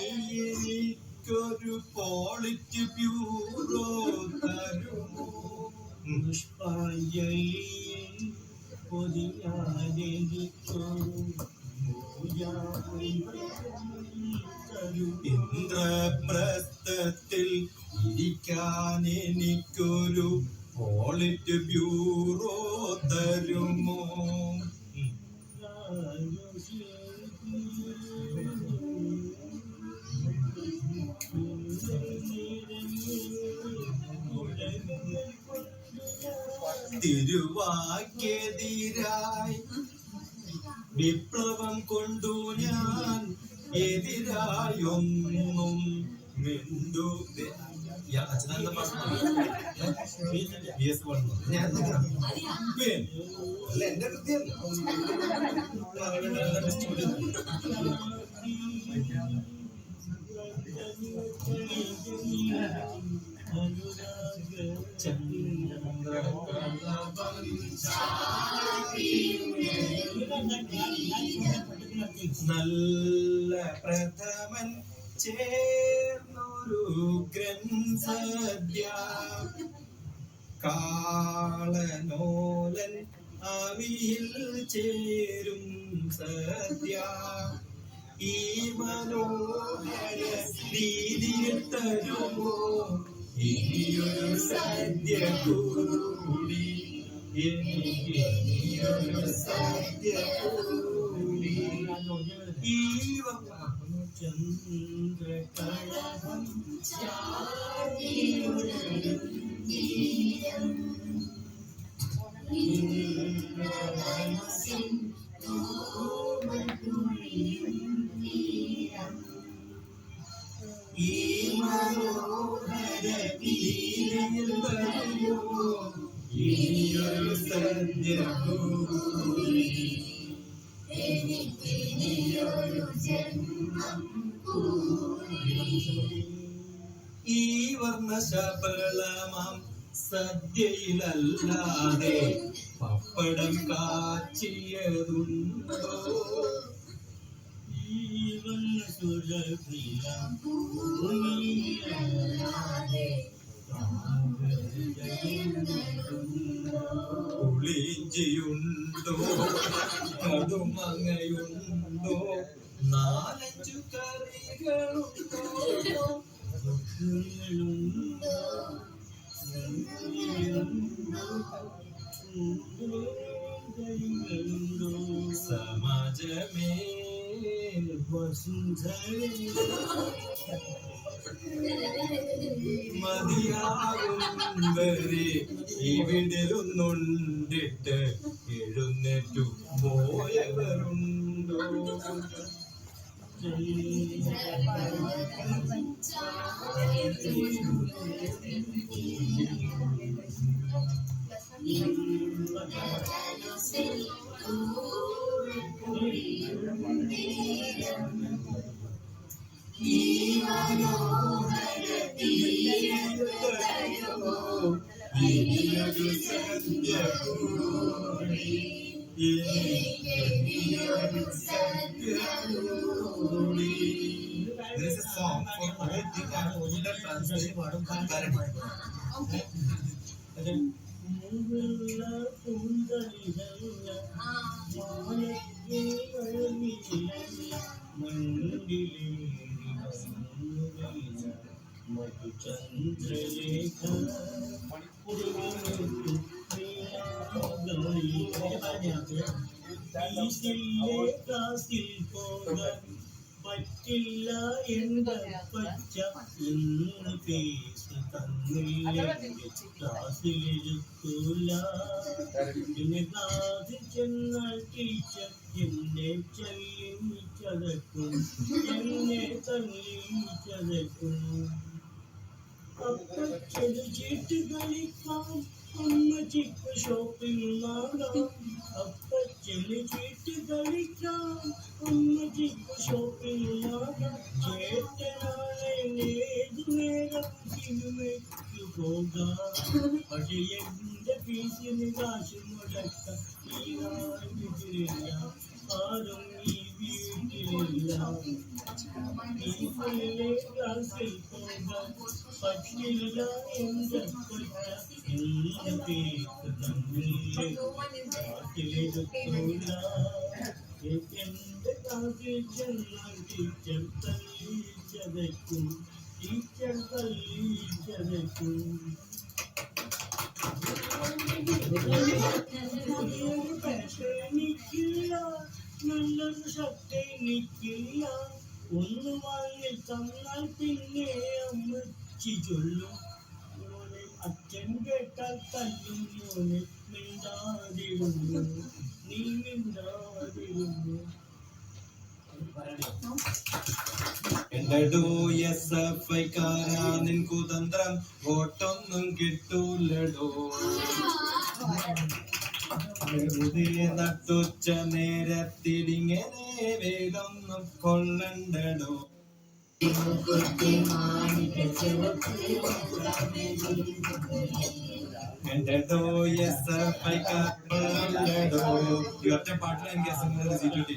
എനിക്കൊരു പോളിറ്റ് ബ്യൂറോ തരുമോ. ഇന്ദ്രപ്രസ്ഥത്തിൽ ഇരിക്കാൻ എനിക്കൊരു പോളിറ്റ് ബ്യൂറോ തരുമോ. തിരുവാക്കെതിരായി വിപ്ലവം കൊണ്ടു ഞാൻ എതിരായൊന്നും മിണ്ടു. അച്ഛനെന്താ ഞാൻ അല്ല എന്റെ കൃത്യം നല്ല പ്രഥമൻ ചേർന്നൊരു ഗ്രന്ഥസദ്യ കാളനോലൻ അവിയിൽ ചേരും സദ്യ ഈ മനോഹര രീതിയിൽ തരുമോ ഇനിയൊരു സദ്യ കൂടി എനിക്ക് ഇനിയൊരു സദ്യ കൂടി ഈ ചന്ദ്രകളഭം ഈ മനോഹര തീരയിൽ വരുമോ ഇനിയൊരു സദ്യ കൂടി ഈ വർണ്ണശബളമാം സദ്യയിലല്ലാതെ പപ്പടം കാച്ചിയതുണ്ടോ. ഈ പുളിഞ്ചിയുണ്ടോ കടുമങ്ങയുണ്ടോ നാലഞ്ചു കറികളുണ്ടോ സമാജമേ വസുന്ധരേ മതിയാകും വരെ ഇവിടെയൊന്നുണ്ടിട്ട് എഴുന്നേറ്റു പോയവരുണ്ടോ? There is a song for poetry and original translation modern comparative. പറ്റില്ല എന്റെ പച്ച എന്ന് പേസ് തന്നില്ല പിന്നെ ക്ലാസ് ചെന്നാൽ ടീച്ചർ എന്നെ ചൊല്ലി ചതക്കും എന്നെ തള്ളി ചതക്കും അപ്പച്ചന് ചീട്ട് കളിക്കാം അമ്മച്ചിക്ക് ഷോപ്പിംഗ് ആകാം അപ്പച്ചന് ചീട്ട് കളിക്കാം അമ്മച്ചിക്ക് ഷോപ്പിംഗ് ആകാം ചേട്ടനാണ് ഏതു നേരം സിനിമയ്ക്ക് പോകാം പക്ഷെ എന്റെ ഫീസിന് കാശ് മുടക്കാം ഈ നാട്ടിലില്ല ആരും ഈ വീട്ടിലില്ല ഈ പിള്ളേ ക്ലാസ്സിൽ പോകാം പറ്റില്ല എന്റെ കൊച്ച എന്റെ പേര് തന്നില്ലേ നാട്ടിലെടുക്കൂല എന്റെ ക്ലാസ്സിൽ ചെന്നാൽ ടീച്ചർ തല്ലി ചതയ്ക്കും ടീച്ചർ തല്ലി ചതയ്ക്കും എനിക്കില്ല നല്ലൊരു ഷർട്ട് എനിക്കില്ല ഒന്ന് വാങ്ങി തന്നാൽ പിന്നെ അമ്മച്ചി ചൊല്ലും മോനെ അച്ഛൻ കേട്ടാൽ തല്ലും മോനെ മിണ്ടാതിരുന്നു നീ മിണ്ടാതിരുന്നു എന്റെ DSFIക്കാരാ നിൻ കുതന്ത്രം വോട്ടൊന്നും കിട്ടൂലടോ വെറുതെ നട്ടുച്ച നേരത്തിലിങ്ങനെ വേഗൊന്നും കൊള്ളണ്ടടോ എന്റെ DSFIക്കാരോ ഈ ഒറ്റ പാട്ടിൽ എനിക്ക് കിട്ടി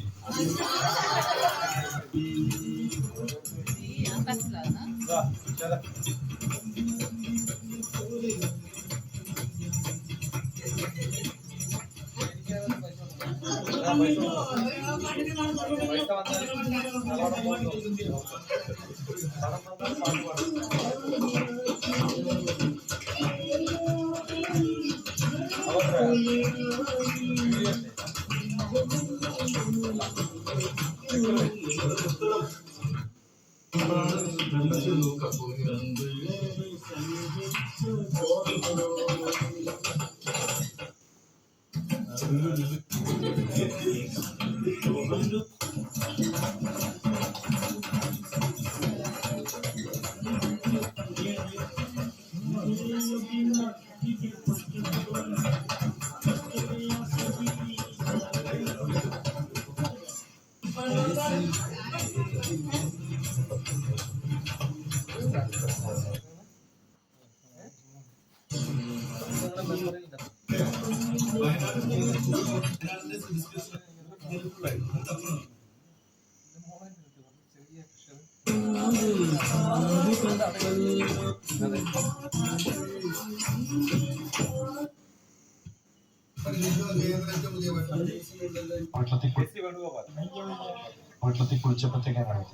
വീട്ടിലെത്തി കുളിച്ചപ്പോഴത്തേക്കാണ്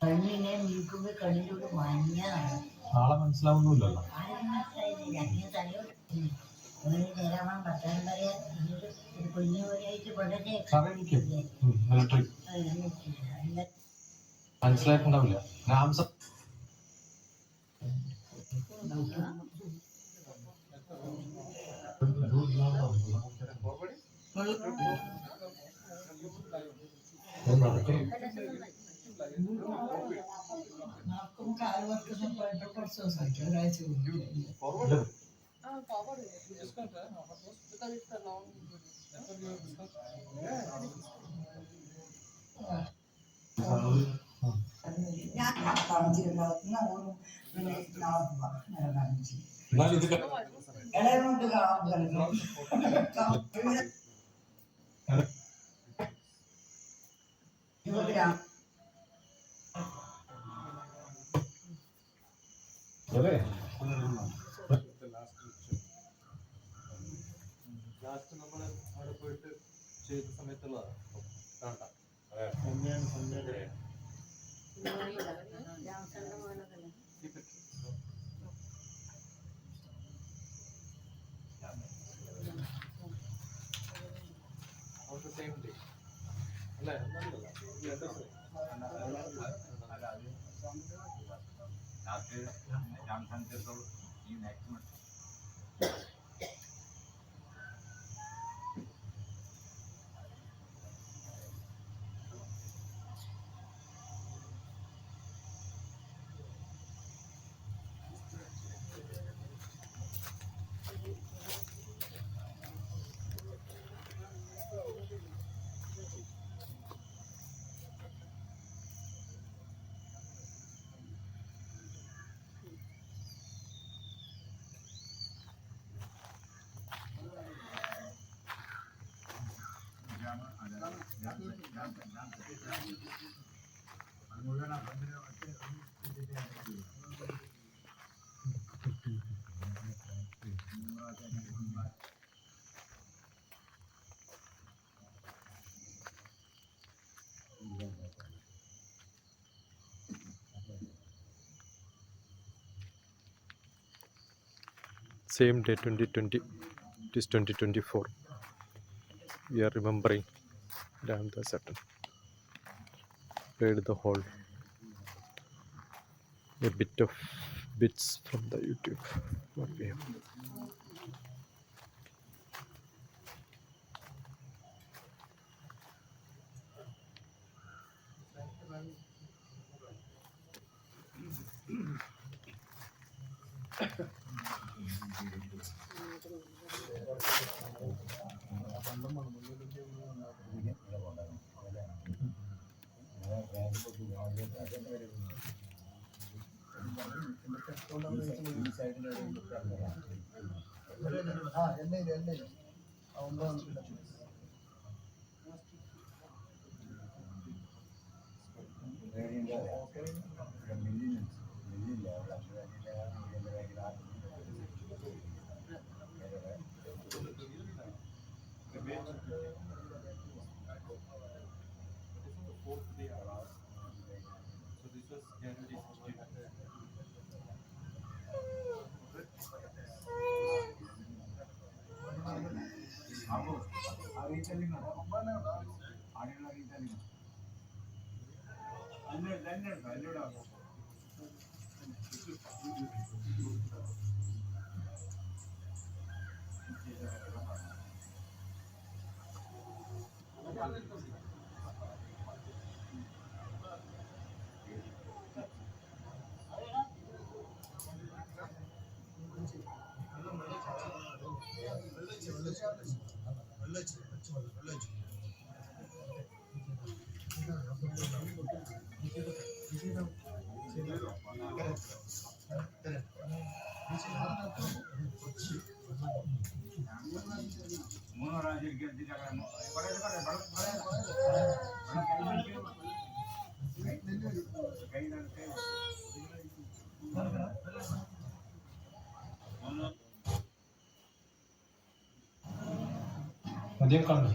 കണ്ണിങ്ങനെ നിൽക്കുമ്പോ കണ്ണിലൂടെ മഞ്ഞാണ് ആളെ മനസ്സിലാവുന്നില്ലല്ലോ. ജയരാമൻ പത്താം വരെ ഒരു കുഞ്ഞു പോലെയായിട്ട് വളരെ ഇലക്ട്രിക് മനസ്സിലായിട്ടുണ്ടാവില്ല. രാംസ നമുക്ക് ആളുകൾക്ക് പോയപ്പോൾ കുറച്ച് ദിവസമായിട്ട് ഒരാഴ്ച ലാസ്റ്റ് നമ്മൾ അവിടെ പോയിട്ട് ചെയ്ത സമയത്തുള്ളതാണ് കാണാം. On the same day. അല്ലേ? Same day 2020, it is 2024. We are remembering Ramdas Saturn. Played the whole, a bit of bits from the YouTube. What we have. മതിയെ കളഞ്ഞു